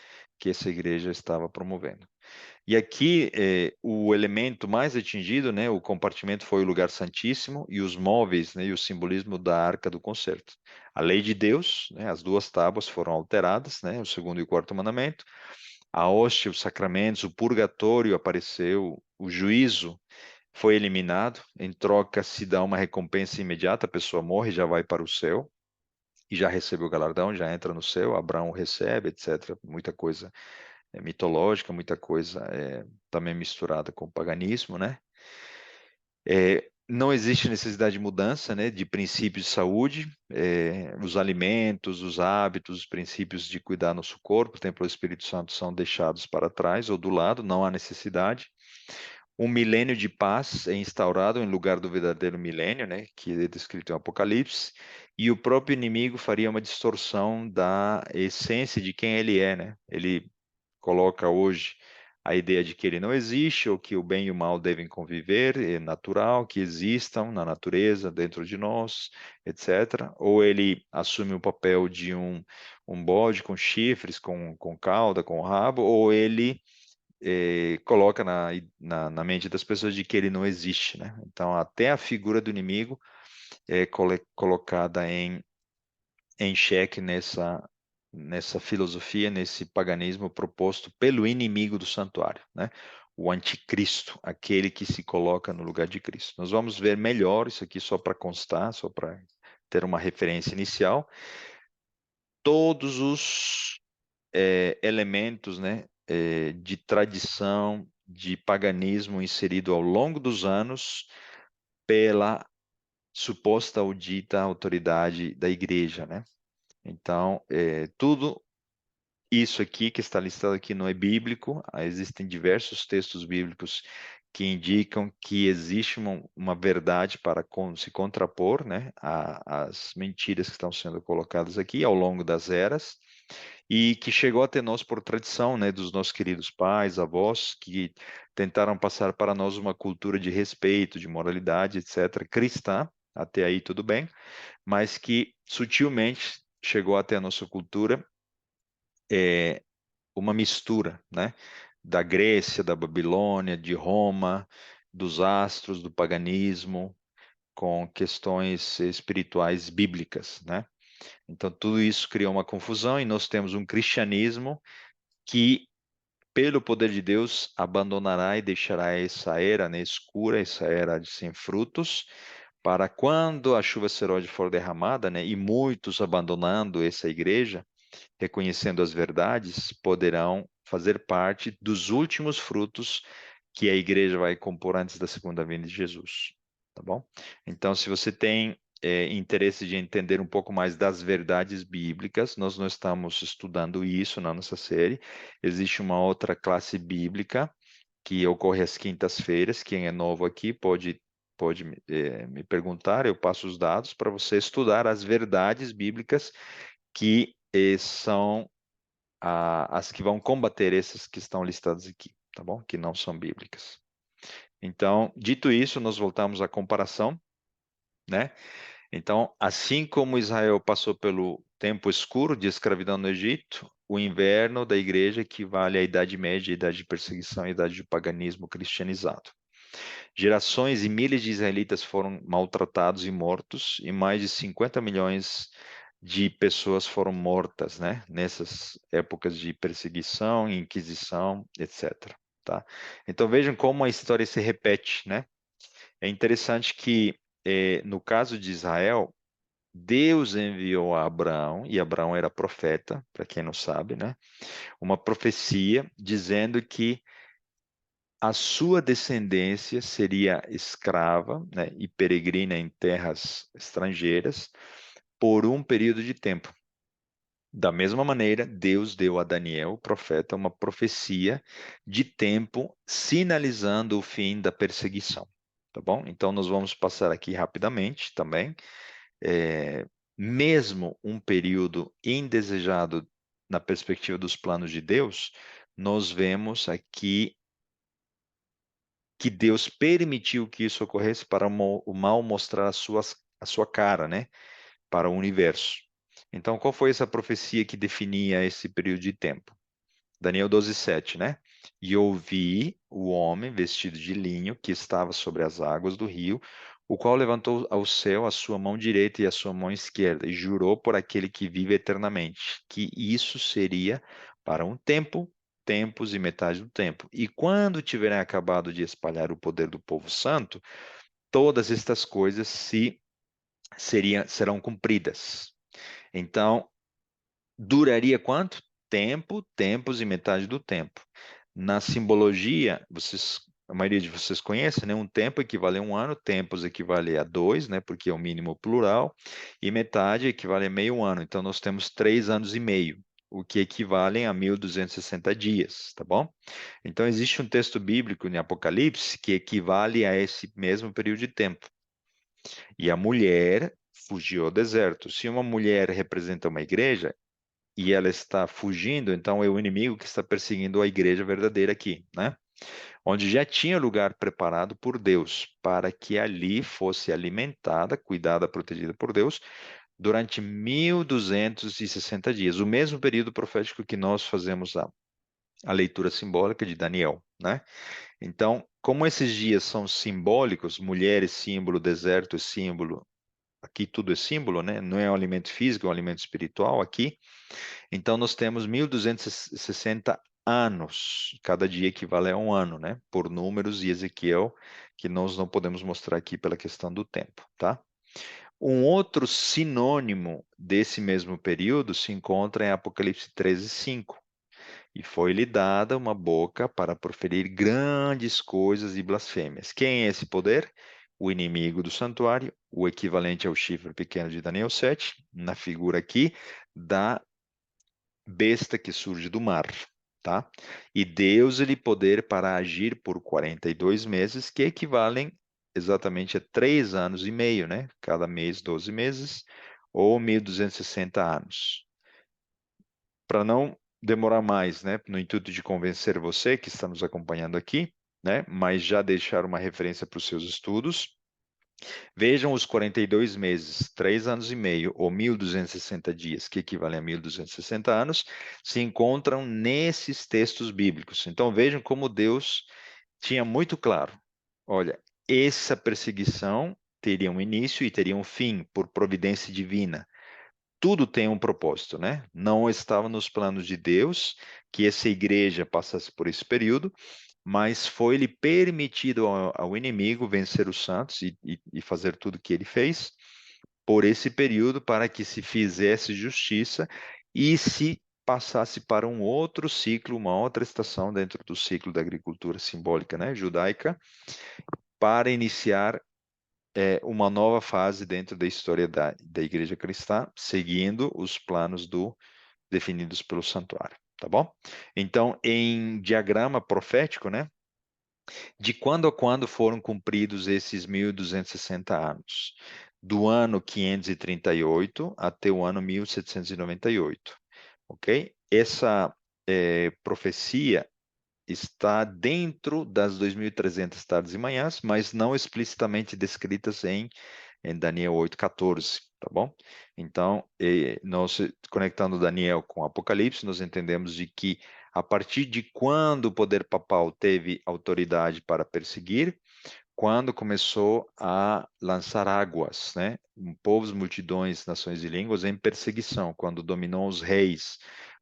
que essa igreja estava promovendo. E aqui o elemento mais atingido, né, o compartimento foi o lugar santíssimo e os móveis, né, e o simbolismo da arca do concerto. A lei de Deus, né, as duas tábuas foram alteradas, né, o segundo e o quarto mandamento. A hóstia, os sacramentos, o purgatório apareceu, o juízo foi eliminado. Em troca se dá uma recompensa imediata, a pessoa morre, já vai para o céu e já recebeu o galardão, já entra no céu. Abraão recebe, etc. Muita coisa mitológica, muita coisa também misturada com o paganismo, né? Não existe necessidade de mudança, né, de princípios de saúde, os alimentos, os hábitos, os princípios de cuidar nosso corpo, o templo do Espírito Santo são deixados para trás ou do lado, não há necessidade. Um milênio de paz é instaurado em lugar do verdadeiro milênio, né, que é descrito em Apocalipse, e o próprio inimigo faria uma distorção da essência de quem ele é, né? Ele coloca hoje a ideia de que ele não existe, ou que o bem e o mal devem conviver, é natural que existam na natureza, dentro de nós, etc. Ou ele assume o papel de um bode com chifres, com cauda, com rabo, ou ele coloca na mente das pessoas de que ele não existe, né? Então, até a figura do inimigo é colocada em xeque nessa filosofia, nesse paganismo proposto pelo inimigo do santuário, né? O anticristo, aquele que se coloca no lugar de Cristo. Nós vamos ver melhor isso aqui só para constar, só para ter uma referência inicial. Todos os elementos, né, de tradição, de paganismo inserido ao longo dos anos pela suposta ou dita autoridade da igreja, né? Então, tudo isso aqui que está listado aqui não é bíblico. Existem diversos textos bíblicos que indicam que existe uma verdade para se contrapor, né, às mentiras que estão sendo colocadas aqui ao longo das eras e que chegou até nós por tradição, né, dos nossos queridos pais, avós, que tentaram passar para nós uma cultura de respeito, de moralidade, etc., cristã, até aí tudo bem, mas que sutilmente chegou até a nossa cultura uma mistura, né, da Grécia, da Babilônia, de Roma, dos astros, do paganismo, com questões espirituais bíblicas, né? Então, tudo isso criou uma confusão e nós temos um cristianismo que, pelo poder de Deus, abandonará e deixará essa era, né, escura, essa era de sem frutos, para quando a chuva serode for derramada, né, e muitos abandonando essa igreja, reconhecendo as verdades, poderão fazer parte dos últimos frutos que a igreja vai compor antes da segunda vinda de Jesus, tá bom? Então, se você tem interesse de entender um pouco mais das verdades bíblicas, nós não estamos estudando isso na nossa série. Existe uma outra classe bíblica que ocorre às quintas-feiras. Quem é novo aqui pode me perguntar, eu passo os dados para você estudar as verdades bíblicas que são as que vão combater essas que estão listadas aqui, tá bom? Que não são bíblicas. Então, dito isso, nós voltamos à comparação, né? Então, assim como Israel passou pelo tempo escuro de escravidão no Egito, o inverno da igreja equivale à Idade Média, à Idade de perseguição, à Idade de paganismo cristianizado. Gerações e milhares de israelitas foram maltratados e mortos, e mais de 50 milhões de pessoas foram mortas, né? Nessas épocas de perseguição, inquisição, etc. tá? Então vejam como a história se repete, né? É interessante que, no caso de Israel, Deus enviou a Abraão, e Abraão era profeta, para quem não sabe, né? Uma profecia dizendo que a sua descendência seria escrava, né, e peregrina em terras estrangeiras por um período de tempo. Da mesma maneira, Deus deu a Daniel, o profeta, uma profecia de tempo sinalizando o fim da perseguição. Tá bom? Então, nós vamos passar aqui rapidamente também. É, mesmo um período indesejado na perspectiva dos planos de Deus, nós vemos aqui que Deus permitiu que isso ocorresse para o mal mostrar a sua cara, né, para o universo. Então, qual foi essa profecia que definia esse período de tempo? Daniel 12:7, né? E ouvi o homem vestido de linho que estava sobre as águas do rio, o qual levantou ao céu a sua mão direita e a sua mão esquerda, e jurou por aquele que vive eternamente, que isso seria para um tempo, tempos e metade do tempo. E quando tiverem acabado de espalhar o poder do povo santo, todas estas coisas serão cumpridas. Então, duraria quanto? Tempo, tempos e metade do tempo. Na simbologia, a maioria de vocês conhece, né? Um tempo equivale a um ano, tempos equivale a dois, né? Porque é o mínimo plural, e metade equivale a meio ano. Então, nós temos 3 anos e meio, o que equivale a 1.260 dias, tá bom? Então, existe um texto bíblico em Apocalipse que equivale a esse mesmo período de tempo. E a mulher fugiu ao deserto. Se uma mulher representa uma igreja, e ela está fugindo, então é o inimigo que está perseguindo a igreja verdadeira aqui, né? Onde já tinha lugar preparado por Deus para que ali fosse alimentada, cuidada, protegida por Deus durante 1.260 dias, o mesmo período profético que nós fazemos a leitura simbólica de Daniel, né? Então, como esses dias são simbólicos, mulheres símbolo, deserto é símbolo, aqui tudo é símbolo, né? Não é um alimento físico, é um alimento espiritual aqui. Então, nós temos 1.260 anos, cada dia equivale a um ano, né? Por números e Ezequiel, que nós não podemos mostrar aqui pela questão do tempo, tá? Um outro sinônimo desse mesmo período se encontra em Apocalipse 13:5. E foi-lhe dada uma boca para proferir grandes coisas e blasfêmias. Quem é esse poder? O inimigo do santuário, o equivalente ao chifre pequeno de Daniel 7, na figura aqui da besta que surge do mar, tá? E Deus-lhe poder para agir por 42 meses, que equivalem exatamente a 3 anos e meio, né? Cada mês, 12 meses, ou 1.260 anos. Para não demorar mais, né? No intuito de convencer você que está nos acompanhando aqui, né? Mas já deixar uma referência para os seus estudos. Vejam os 42 meses, 3 anos e meio, ou 1.260 dias, que equivalem a 1.260 anos, se encontram nesses textos bíblicos. Então vejam como Deus tinha muito claro: olha, essa perseguição teria um início e teria um fim por providência divina. Tudo tem um propósito, né? Não estava nos planos de Deus que essa igreja passasse por esse período, mas foi-lhe permitido ao inimigo vencer os santos e fazer tudo o que ele fez por esse período para que se fizesse justiça e se passasse para um outro ciclo, uma outra estação dentro do ciclo da agricultura simbólica, né, judaica, para iniciar uma nova fase dentro da história da igreja cristã, seguindo os planos definidos pelo santuário, tá bom? Então, em diagrama profético, né, de quando a quando foram cumpridos esses 1.260 anos? Do ano 538 até o ano 1798, ok? Essa profecia está dentro das 2.300 tardes e manhãs, mas não explicitamente descritas em Daniel 8:14, tá bom? Então, nós conectando Daniel com Apocalipse, nós entendemos de que a partir de quando o poder papal teve autoridade para perseguir, quando começou a lançar águas, né? Povos, multidões, nações e línguas em perseguição, quando dominou os reis,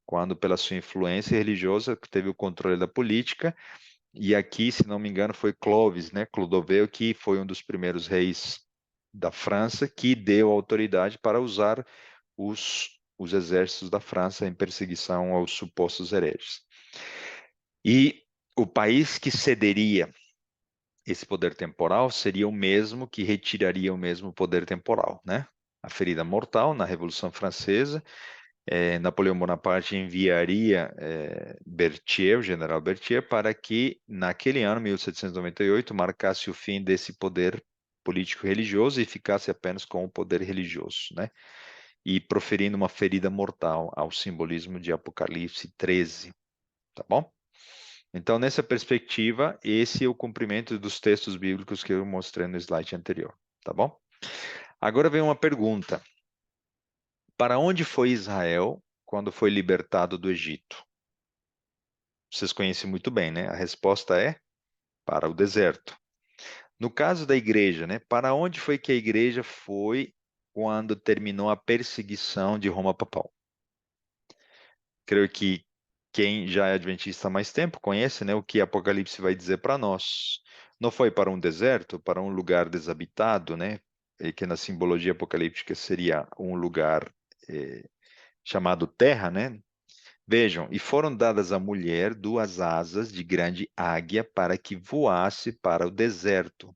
quando pela sua influência religiosa teve o controle da política E aqui, se não me engano, foi Clovis, né? Clodoveu, que foi um dos primeiros reis da França, que deu autoridade para usar os exércitos da França em perseguição aos supostos hereges. E o país que cederia esse poder temporal seria o mesmo que retiraria o mesmo poder temporal, né? A ferida mortal na Revolução Francesa, Napoleão Bonaparte enviaria Berthier, o general Berthier, para que naquele ano, 1798, marcasse o fim desse poder político-religioso e ficasse apenas com o poder religioso, né? E proferindo uma ferida mortal ao simbolismo de Apocalipse 13, tá bom? Então, nessa perspectiva, esse é o cumprimento dos textos bíblicos que eu mostrei no slide anterior, tá bom? Agora vem uma pergunta. Para onde foi Israel quando foi libertado do Egito? Vocês conhecem muito bem, né? A resposta é para o deserto. No caso da igreja, né? Para onde foi que a igreja foi quando terminou a perseguição de Roma papal? Creio que quem já é adventista há mais tempo conhece, né, o que Apocalipse vai dizer para nós. Não foi para um deserto, para um lugar desabitado, né? E que na simbologia apocalíptica seria um lugar chamado terra, né? Vejam, e foram dadas à mulher duas asas de grande águia para que voasse para o deserto,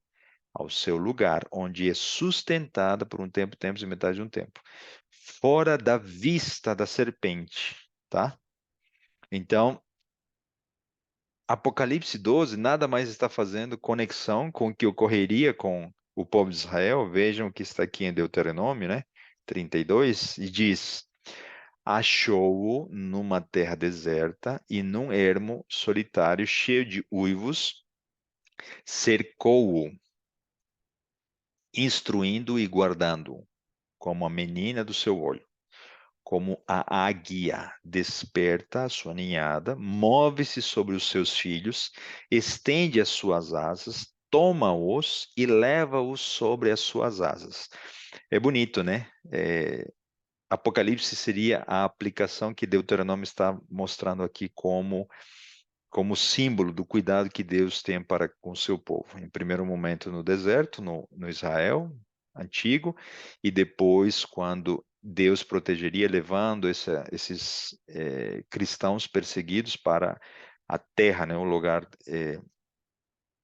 ao seu lugar, onde é sustentada por um tempo, tempos e metade de um tempo, fora da vista da serpente, tá? Então, Apocalipse 12 nada mais está fazendo conexão com o que ocorreria com o povo de Israel. Vejam o que está aqui em Deuteronômio, né? 32, e diz: achou-o numa terra deserta e num ermo solitário cheio de uivos, cercou-o, instruindo e guardando, como a menina do seu olho. Como a águia desperta a sua ninhada, move-se sobre os seus filhos, estende as suas asas, toma-os e leva-os sobre as suas asas. É bonito, né? Apocalipse seria a aplicação que Deuteronômio está mostrando aqui como símbolo do cuidado que Deus tem para com o seu povo. Em primeiro momento no deserto, no Israel antigo, e depois quando Deus protegeria, levando esses cristãos perseguidos para a terra, né, um lugar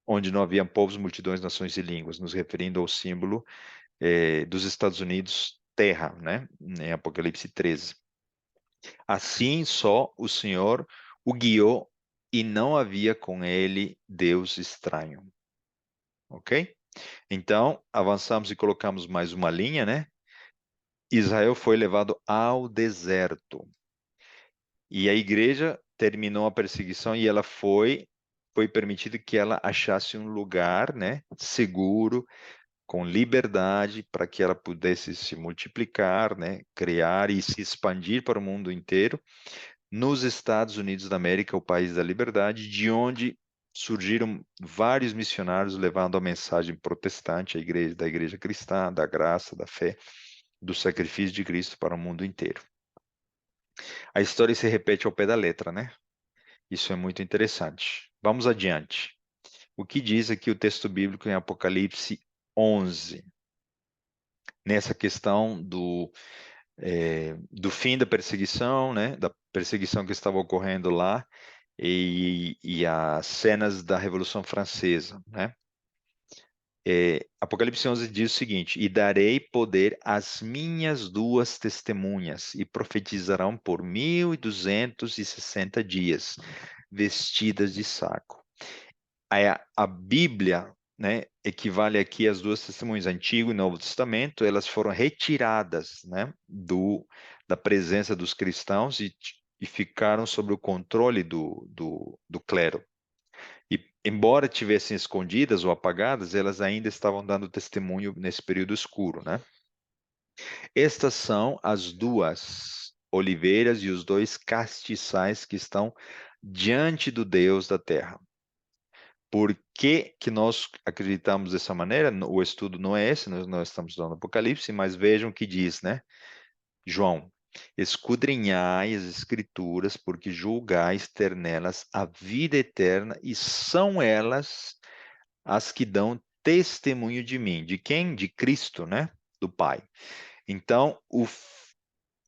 onde não havia povos, multidões, nações e línguas, nos referindo ao símbolo dos Estados Unidos, terra, né, em Apocalipse 13. Assim só o Senhor o guiou e não havia com ele Deus estranho. Ok? Então, avançamos e colocamos mais uma linha, né? Israel foi levado ao deserto. E a igreja terminou a perseguição e ela foi permitido que ela achasse um lugar, né, seguro, com liberdade, para que ela pudesse se multiplicar, né, criar e se expandir para o mundo inteiro. Nos Estados Unidos da América, o país da liberdade, de onde surgiram vários missionários levando a mensagem protestante, da igreja cristã, da graça, da fé, do sacrifício de Cristo para o mundo inteiro. A história se repete ao pé da letra, né? Isso é muito interessante. Vamos adiante. O que diz aqui o texto bíblico em Apocalipse 11? Nessa questão do fim da perseguição, né? Da perseguição que estava ocorrendo lá, e as cenas da Revolução Francesa, né? Apocalipse 11 diz o seguinte: e darei poder às minhas duas testemunhas, e profetizarão por 1260 dias, vestidas de saco. A Bíblia, né, equivale aqui às duas testemunhas, Antigo e Novo Testamento, elas foram retiradas, né, da presença dos cristãos e ficaram sob o controle do clero. E, embora tivessem escondidas ou apagadas, elas ainda estavam dando testemunho nesse período escuro, né? Estas são as duas oliveiras e os dois castiçais que estão diante do Deus da terra. Por que que nós acreditamos dessa maneira? O estudo não é esse, nós estamos estudando Apocalipse, mas vejam o que diz, né? João. Esquadrinhai as Escrituras, porque julgais ter nelas a vida eterna, e são elas as que dão testemunho de mim. De quem? De Cristo, né? Do Pai. Então,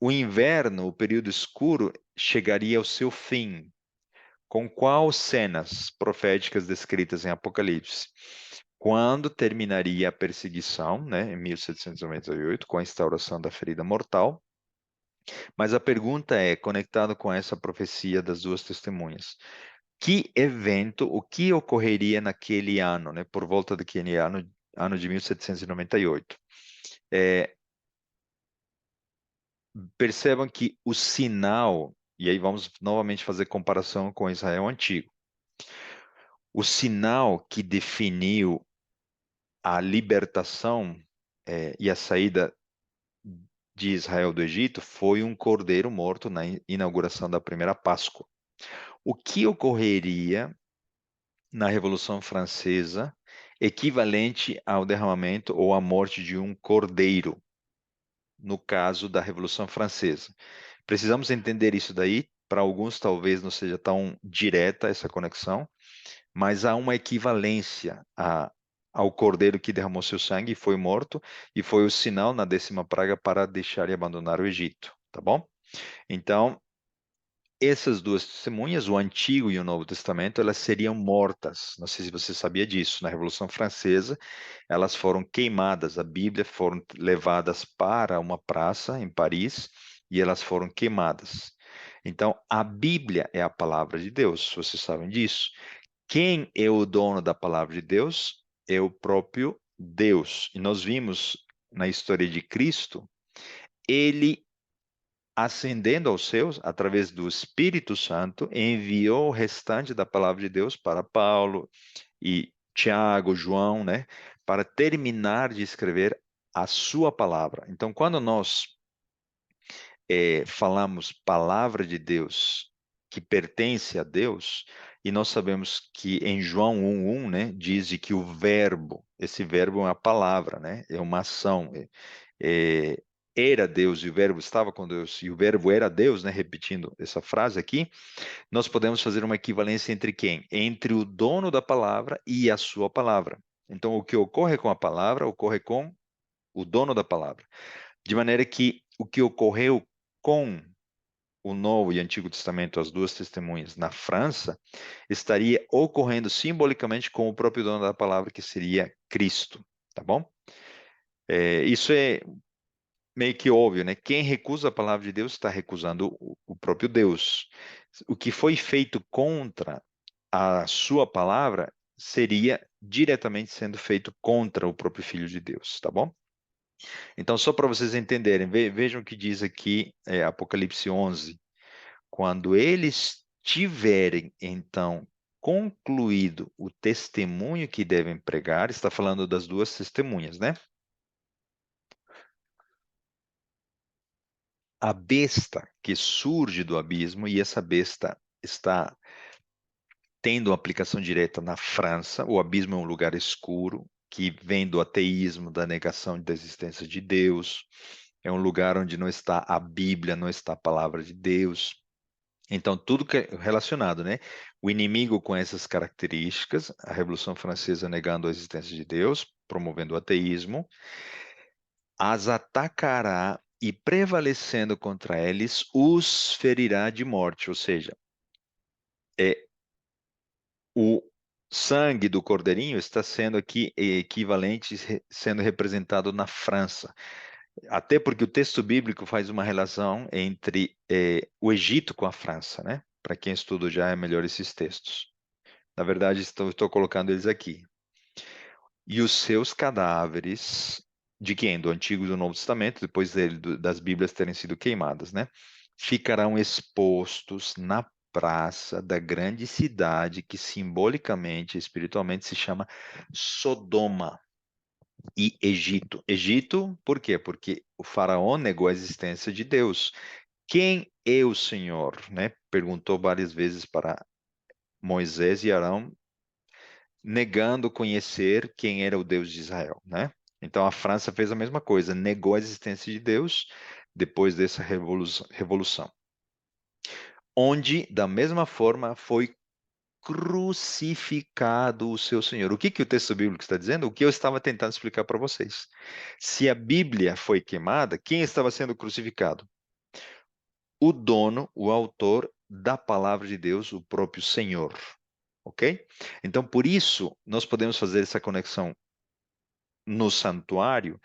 o inverno, o período escuro, chegaria ao seu fim. Com quais cenas proféticas descritas em Apocalipse? Quando terminaria a perseguição, né, em 1798, com a instauração da ferida mortal. Mas a pergunta é, conectado com essa profecia das duas testemunhas, que evento, o que ocorreria naquele ano, né, por volta daquele ano de 1798? É, percebam que o sinal, e aí vamos novamente fazer comparação com Israel antigo, o sinal que definiu a libertação e a saída de Israel do Egito foi um cordeiro morto na inauguração da primeira Páscoa. O que ocorreria na Revolução Francesa, equivalente ao derramamento ou à morte de um cordeiro, no caso da Revolução Francesa? Precisamos entender isso daí. Para alguns, talvez não seja tão direta essa conexão, mas há uma equivalência ao cordeiro que derramou seu sangue e foi morto, e foi o sinal na 10ª praga para deixar e abandonar o Egito, tá bom? Então, essas duas testemunhas, o Antigo e o Novo Testamento, elas seriam mortas. Não sei se você sabia disso. Na Revolução Francesa, elas foram queimadas. A Bíblia foram levadas para uma praça em Paris e elas foram queimadas. Então, a Bíblia é a palavra de Deus. Vocês sabem disso. Quem é o dono da palavra de Deus? É o próprio Deus. E nós vimos na história de Cristo, ele ascendendo aos céus através do Espírito Santo, enviou o restante da palavra de Deus para Paulo e Tiago, João, né, para terminar de escrever a sua palavra. Então, quando nós falamos palavra de Deus que pertence a Deus, e nós sabemos que em João 1:1, né, diz que o verbo, esse verbo é uma palavra, né, é uma ação, era Deus e o verbo estava com Deus e o verbo era Deus, né, repetindo essa frase aqui, nós podemos fazer uma equivalência entre quem? Entre o dono da palavra e a sua palavra. Então, o que ocorre com a palavra, ocorre com o dono da palavra. De maneira que o que ocorreu com o Novo e Antigo Testamento, as duas testemunhas, na França, estaria ocorrendo simbolicamente com o próprio dono da palavra, que seria Cristo, tá bom? Isso é meio que óbvio, né? Quem recusa a palavra de Deus está recusando o próprio Deus. O que foi feito contra a sua palavra seria diretamente sendo feito contra o próprio Filho de Deus, tá bom? Então, só para vocês entenderem, vejam o que diz aqui, Apocalipse 11. Quando eles tiverem, então, concluído o testemunho que devem pregar, está falando das duas testemunhas, né? A besta que surge do abismo, e essa besta está tendo uma aplicação direta na França. O abismo é um lugar escuro que vem do ateísmo, da negação da existência de Deus. É um lugar onde não está a Bíblia, não está a palavra de Deus. Então, tudo que é relacionado, né? O inimigo com essas características, a Revolução Francesa negando a existência de Deus, promovendo o ateísmo, as atacará e, prevalecendo contra eles, os ferirá de morte. Ou seja, é, o sangue do cordeirinho está sendo aqui equivalente, sendo representado na França. Até porque o texto bíblico faz uma relação entre o Egito com a França, né? Para quem estuda já é melhor esses textos. Na verdade, estou colocando eles aqui. E os seus cadáveres, de quem? Do Antigo e do Novo Testamento, depois das Bíblias terem sido queimadas, né? Ficarão expostos na praça da grande cidade que simbolicamente, espiritualmente se chama Sodoma e Egito. Egito, por quê? Porque o faraó negou a existência de Deus. Quem é o Senhor, né? Perguntou várias vezes para Moisés e Arão, negando conhecer quem era o Deus de Israel, né? Então a França fez a mesma coisa, negou a existência de Deus, depois dessa revolução, onde, da mesma forma, foi crucificado o seu Senhor. O que que o texto bíblico está dizendo? O que eu estava tentando explicar para vocês. Se a Bíblia foi queimada, quem estava sendo crucificado? O dono, o autor da palavra de Deus, o próprio Senhor. Ok? Então, por isso, nós podemos fazer essa conexão no santuário,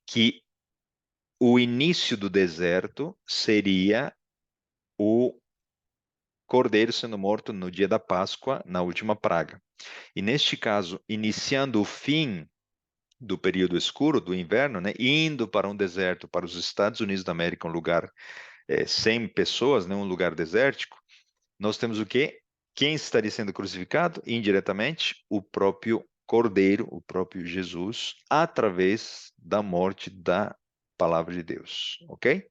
que o início do deserto seria o cordeiro sendo morto no dia da Páscoa, na última praga. E neste caso, iniciando o fim do período escuro, do inverno, né, indo para um deserto, para os Estados Unidos da América, um lugar sem pessoas, né, um lugar desértico, nós temos o quê? Quem estaria sendo crucificado? Indiretamente, o próprio Cordeiro, o próprio Jesus, através da morte da palavra de Deus, ok?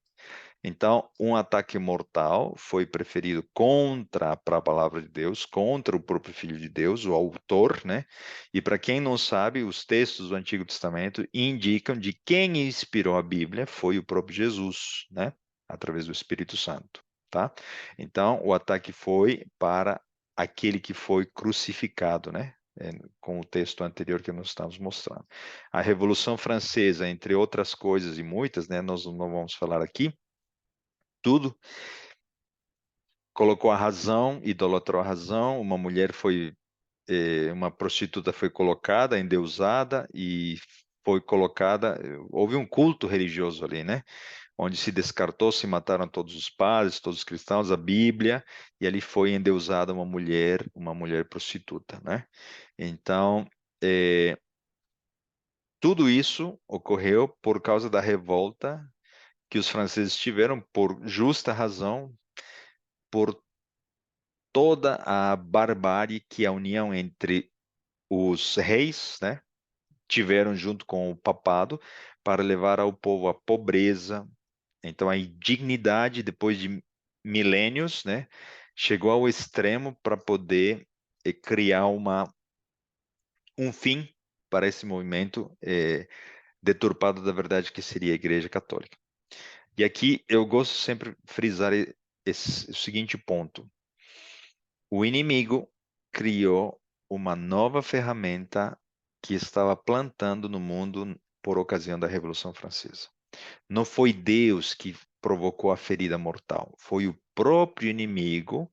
Então, um ataque mortal foi preferido contra a palavra de Deus, contra o próprio Filho de Deus, o autor, né? E para quem não sabe, os textos do Antigo Testamento indicam de quem inspirou a Bíblia foi o próprio Jesus, né? Através do Espírito Santo, tá? Então, o ataque foi para aquele que foi crucificado, né? Com o texto anterior que nós estamos mostrando. A Revolução Francesa, entre outras coisas e muitas, né? Nós não vamos falar aqui tudo, colocou a razão, idolatrou a razão, uma mulher foi, uma prostituta foi colocada, endeusada e foi colocada, houve um culto religioso ali, né? Onde se descartou, se mataram todos os padres, todos os cristãos, a Bíblia, e ali foi endeusada uma mulher prostituta, né? Então, tudo isso ocorreu por causa da revolta que os franceses tiveram, por justa razão, por toda a barbárie que a união entre os reis, né, tiveram junto com o papado para levar ao povo a pobreza. Então, a indignidade, depois de milênios, né, chegou ao extremo para poder criar um fim para esse movimento deturpado da verdade que seria a Igreja Católica. E aqui eu gosto sempre de frisar o seguinte ponto. O inimigo criou uma nova ferramenta que estava plantando no mundo por ocasião da Revolução Francesa. Não foi Deus que provocou a ferida mortal, foi o próprio inimigo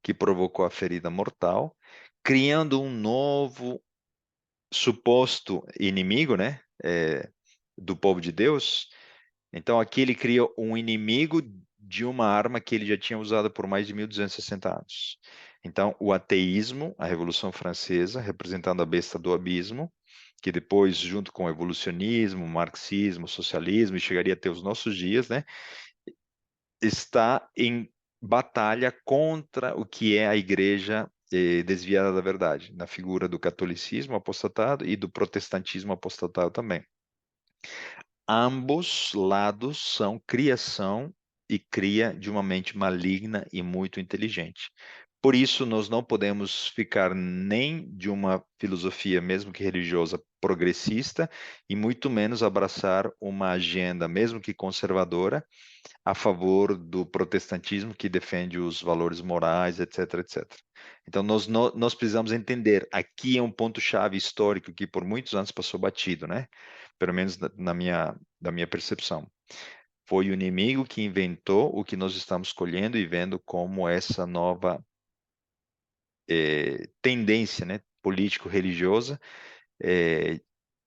que provocou a ferida mortal, criando um novo suposto inimigo, né, do povo de Deus. Então aqui ele cria um inimigo de uma arma que ele já tinha usado por mais de 1260 anos. Então o ateísmo, a Revolução Francesa, representando a besta do abismo, que depois, junto com o evolucionismo, o marxismo, o socialismo, e chegaria até os nossos dias, né, está em batalha contra o que é a igreja desviada da verdade, na figura do catolicismo apostatado e do protestantismo apostatado também. Ambos lados são criação e cria de uma mente maligna e muito inteligente. Por isso, nós não podemos ficar nem de uma filosofia, mesmo que religiosa, progressista, e muito menos abraçar uma agenda, mesmo que conservadora, a favor do protestantismo que defende os valores morais, etc, etc. Então, nós precisamos entender, aqui é um ponto-chave histórico que por muitos anos passou batido, né? Pelo menos da minha percepção. Foi o inimigo que inventou o que nós estamos colhendo e vendo como essa nova tendência, né, político-religiosa,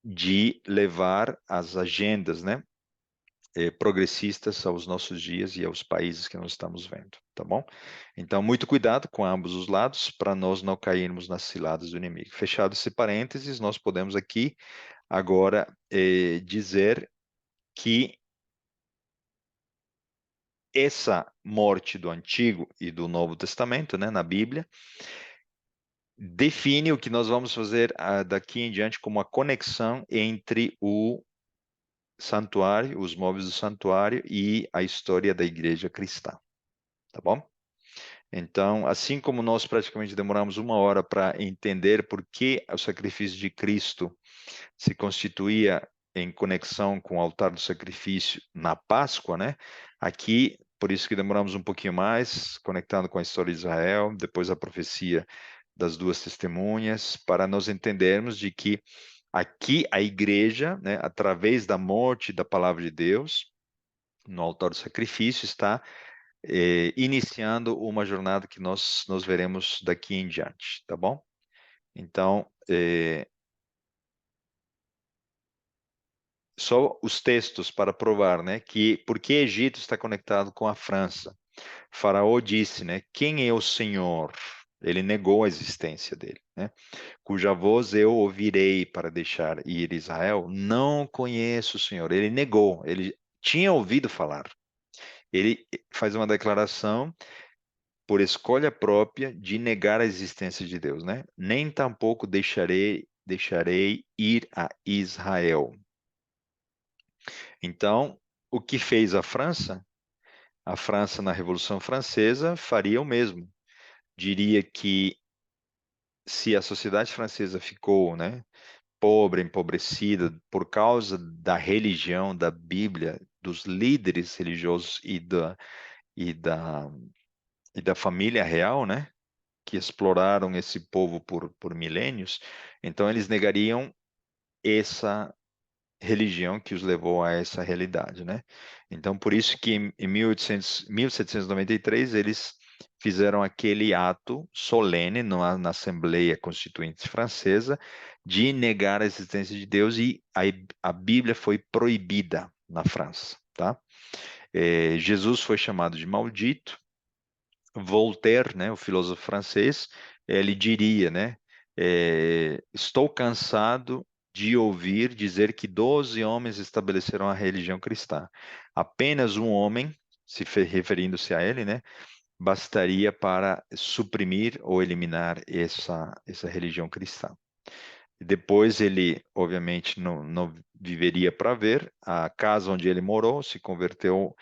de levar as agendas, né, progressistas aos nossos dias e aos países que nós estamos vendo, tá bom? Então, muito cuidado com ambos os lados para nós não cairmos nas ciladas do inimigo. Fechado esse parênteses, nós podemos aqui agora dizer que essa morte do Antigo e do Novo Testamento, né, na Bíblia, define o que nós vamos fazer daqui em diante como a conexão entre o santuário, os móveis do santuário e a história da igreja cristã, tá bom? Então, assim como nós praticamente demoramos uma hora para entender por que o sacrifício de Cristo se constituía em conexão com o altar do sacrifício na Páscoa, né? Aqui, por isso que demoramos um pouquinho mais, conectando com a história de Israel, depois a profecia das duas testemunhas, para nós entendermos de que aqui a igreja, né, através da morte da palavra de Deus, no altar do sacrifício, está iniciando uma jornada que nós veremos daqui em diante, tá bom? Então, só os textos para provar, né, que porque Egito está conectado com a França. Faraó disse, né, quem é o Senhor? Ele negou a existência dele, né? Cuja voz eu ouvirei para deixar ir Israel. Não conheço o Senhor. Ele negou. Ele tinha ouvido falar. Ele faz uma declaração por escolha própria de negar a existência de Deus, né? Nem tampouco deixarei ir a Israel. Então, o que fez a França? A França, na Revolução Francesa, faria o mesmo. Diria que se a sociedade francesa ficou, né, pobre, empobrecida, por causa da religião, da Bíblia, dos líderes religiosos e da, e da família real, né, que exploraram esse povo por milênios, então eles negariam essa religião que os levou a essa realidade, né? Então, por isso que em 1793 eles fizeram aquele ato solene na Assembleia Constituinte Francesa de negar a existência de Deus e a Bíblia foi proibida na França, tá? Jesus foi chamado de maldito. Voltaire, né, o filósofo francês, ele diria, né, estou cansado de ouvir dizer que 12 homens estabeleceram a religião cristã. Apenas um homem, referindo-se a ele, né, bastaria para suprimir ou eliminar essa religião cristã. E depois ele, obviamente, não viveria para ver. A casa onde ele morou se converteu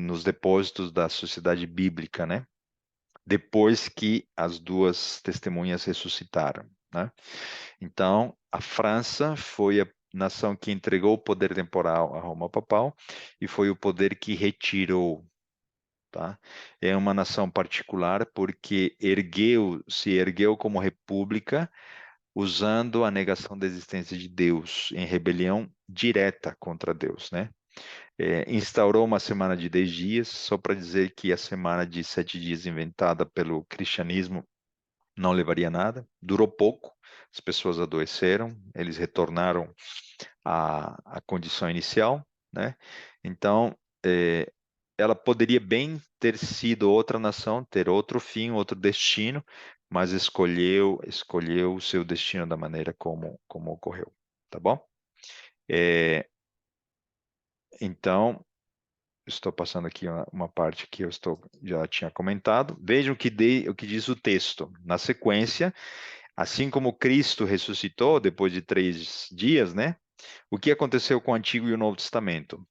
nos depósitos da Sociedade Bíblica, né? Depois que as duas testemunhas ressuscitaram, né? Então, a França foi a nação que entregou o poder temporal à Roma papal e foi o poder que retirou, tá? É uma nação particular porque se ergueu como república usando a negação da existência de Deus em rebelião direta contra Deus, né? Instaurou uma semana de 10 dias, só para dizer que a semana de 7 dias inventada pelo cristianismo não levaria a nada. Durou pouco, as pessoas adoeceram, eles retornaram à condição inicial, né? Então, ela poderia bem ter sido outra nação, ter outro fim, outro destino, mas escolheu o seu destino da maneira como ocorreu, tá bom? Então, estou passando aqui uma parte que já tinha comentado. Vejam o que diz o texto. Na sequência, assim como Cristo ressuscitou depois de 3 dias, né? O que aconteceu com o Antigo e o Novo Testamento?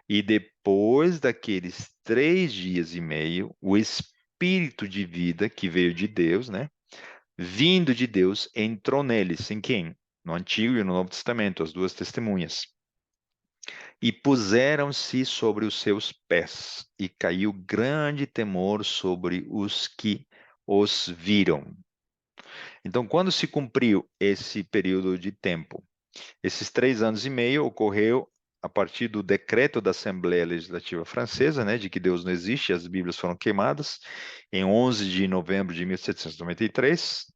E depois daqueles 3 dias e meio, o Espírito de vida que veio de Deus, né? Vindo de Deus, entrou neles. Em quem? No Antigo e no Novo Testamento, as duas testemunhas. E puseram-se sobre os seus pés, e caiu grande temor sobre os que os viram. Então, quando se cumpriu esse período de tempo, esses 3 anos e meio ocorreu a partir do decreto da Assembleia Legislativa Francesa, né, de que Deus não existe, as Bíblias foram queimadas, em 11 de novembro de 1793.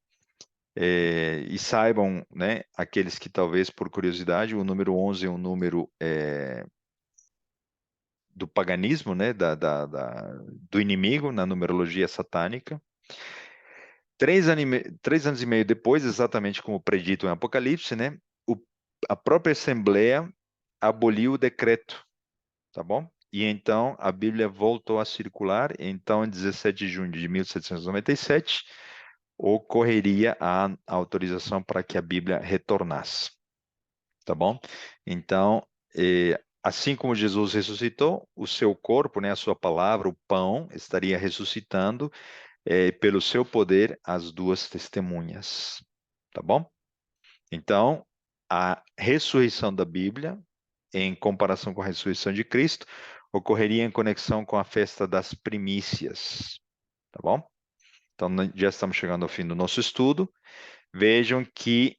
E saibam, né, aqueles que talvez por curiosidade, o número 11 é um número do paganismo, né, do inimigo na numerologia satânica. 3 anos e meio depois, exatamente como predito em Apocalipse, né, a própria Assembleia aboliu o decreto, tá bom? E então a Bíblia voltou a circular. Então, em 17 de junho de 1797, ocorreria a autorização para que a Bíblia retornasse, tá bom? Então, assim como Jesus ressuscitou, o seu corpo, né, a sua palavra, o pão, estaria ressuscitando pelo seu poder as duas testemunhas, tá bom? Então, a ressurreição da Bíblia, em comparação com a ressurreição de Cristo, ocorreria em conexão com a festa das primícias, tá bom? Então, já estamos chegando ao fim do nosso estudo. Vejam que,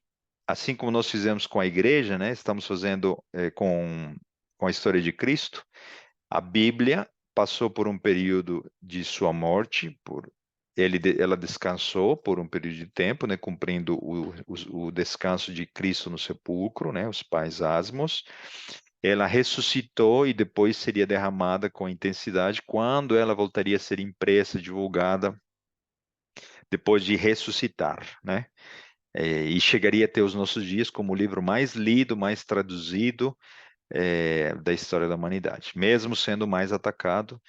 assim como nós fizemos com a igreja, né, estamos fazendo com a história de Cristo, a Bíblia passou por um período de sua morte, ela descansou por um período de tempo, né, cumprindo o descanso de Cristo no sepulcro, né, os pais asmos. Ela ressuscitou e depois seria derramada com intensidade quando ela voltaria a ser impressa, divulgada, depois de ressuscitar, né? E chegaria até os nossos dias como o livro mais lido, mais traduzido da história da humanidade, mesmo sendo o mais atacado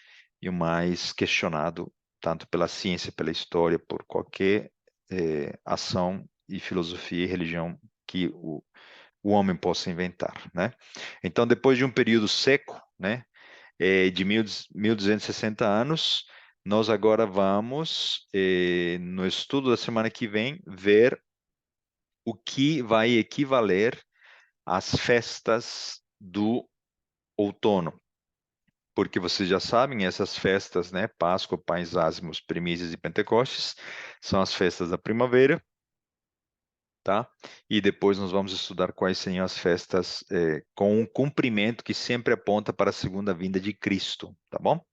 e o mais questionado, tanto pela ciência, pela história, por qualquer ação e filosofia e religião que o homem possa inventar, né? Então, depois de um período seco, né, de 1260 anos, nós agora vamos, no estudo da semana que vem, ver o que vai equivaler às festas do outono. Porque vocês já sabem, essas festas, né, Páscoa, Pães Ázimos, Primícias e Pentecostes, são as festas da primavera, tá? E depois nós vamos estudar quais seriam as festas com um cumprimento que sempre aponta para a segunda vinda de Cristo, tá bom?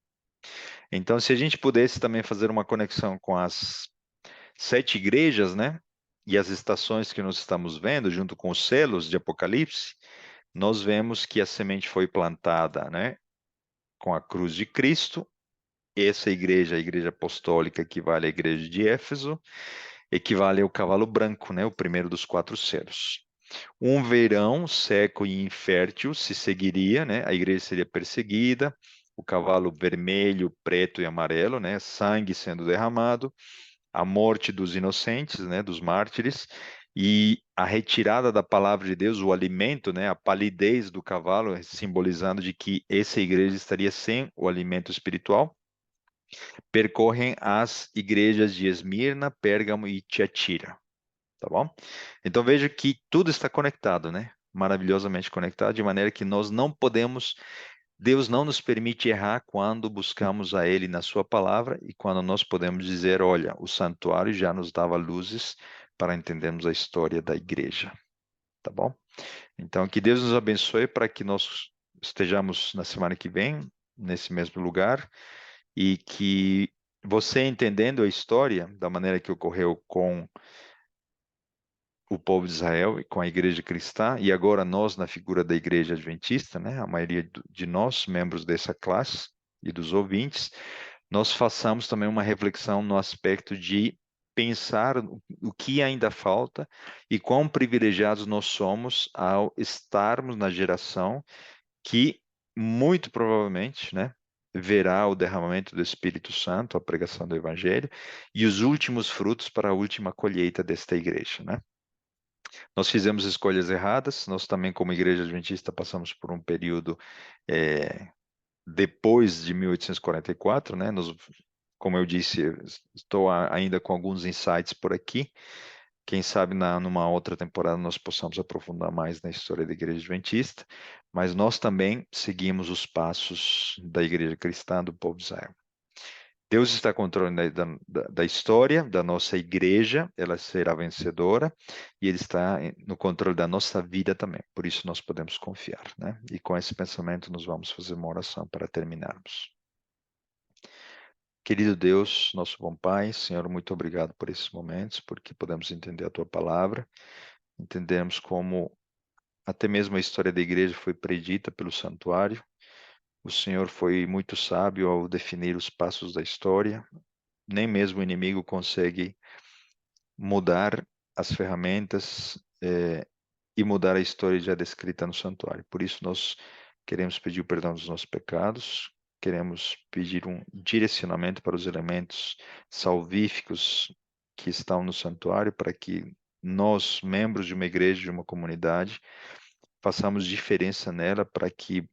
Então, se a gente pudesse também fazer uma conexão com as 7 igrejas, né? E as estações que nós estamos vendo, junto com os selos de Apocalipse, nós vemos que a semente foi plantada, né? Com a cruz de Cristo. Essa igreja, a igreja apostólica, equivale à igreja de Éfeso, equivale ao cavalo branco, né? O primeiro dos 4 selos. Um verão seco e infértil se seguiria, né? A igreja seria perseguida, o cavalo vermelho, preto e amarelo, né? Sangue sendo derramado, a morte dos inocentes, né? Dos mártires, e a retirada da palavra de Deus, o alimento, né? A palidez do cavalo, simbolizando de que essa igreja estaria sem o alimento espiritual. Percorrem as igrejas de Esmirna, Pérgamo e Tiatira. Tá bom? Então veja que tudo está conectado, né? Maravilhosamente conectado, de maneira que nós não podemos, Deus não nos permite errar quando buscamos a Ele na Sua palavra e quando nós podemos dizer, olha, o santuário já nos dava luzes para entendermos a história da igreja, tá bom? Então que Deus nos abençoe para que nós estejamos na semana que vem, nesse mesmo lugar, e que você entendendo a história da maneira que ocorreu com o povo de Israel e com a igreja cristã, e agora nós na figura da igreja adventista, né, a maioria de nós, membros dessa classe e dos ouvintes, nós façamos também uma reflexão no aspecto de pensar o que ainda falta e quão privilegiados nós somos ao estarmos na geração que muito provavelmente, né, verá o derramamento do Espírito Santo, a pregação do Evangelho e os últimos frutos para a última colheita desta igreja, né? Nós fizemos escolhas erradas, nós também, como igreja adventista, passamos por um período depois de 1844, né? Como eu disse, estou ainda com alguns insights por aqui. Quem sabe numa outra temporada nós possamos aprofundar mais na história da igreja adventista, mas nós também seguimos os passos da igreja cristã do povo de Israel. Deus está no controle da história, da nossa igreja, ela será vencedora, e Ele está no controle da nossa vida também, por isso nós podemos confiar, né? E com esse pensamento nós vamos fazer uma oração para terminarmos. Querido Deus, nosso bom Pai, Senhor, muito obrigado por esses momentos, porque podemos entender a Tua palavra, entendemos como até mesmo a história da igreja foi predita pelo santuário, o Senhor foi muito sábio ao definir os passos da história, nem mesmo o inimigo consegue mudar as ferramentas e mudar a história já descrita no santuário. Por isso, nós queremos pedir o perdão dos nossos pecados, queremos pedir um direcionamento para os elementos salvíficos que estão no santuário, para que nós, membros de uma igreja, de uma comunidade, façamos diferença nela, para que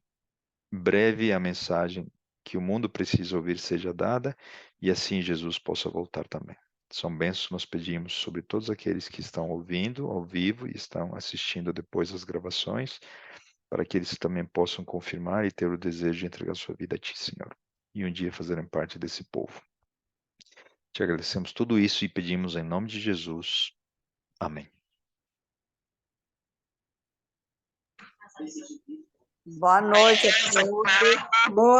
breve a mensagem que o mundo precisa ouvir seja dada e assim Jesus possa voltar também. São bênçãos que nós pedimos sobre todos aqueles que estão ouvindo ao vivo e estão assistindo depois as gravações, para que eles também possam confirmar e ter o desejo de entregar sua vida a Ti, Senhor, e um dia fazerem parte desse povo. Te agradecemos tudo isso e pedimos em nome de Jesus. Amém. Boa noite a todos. Boa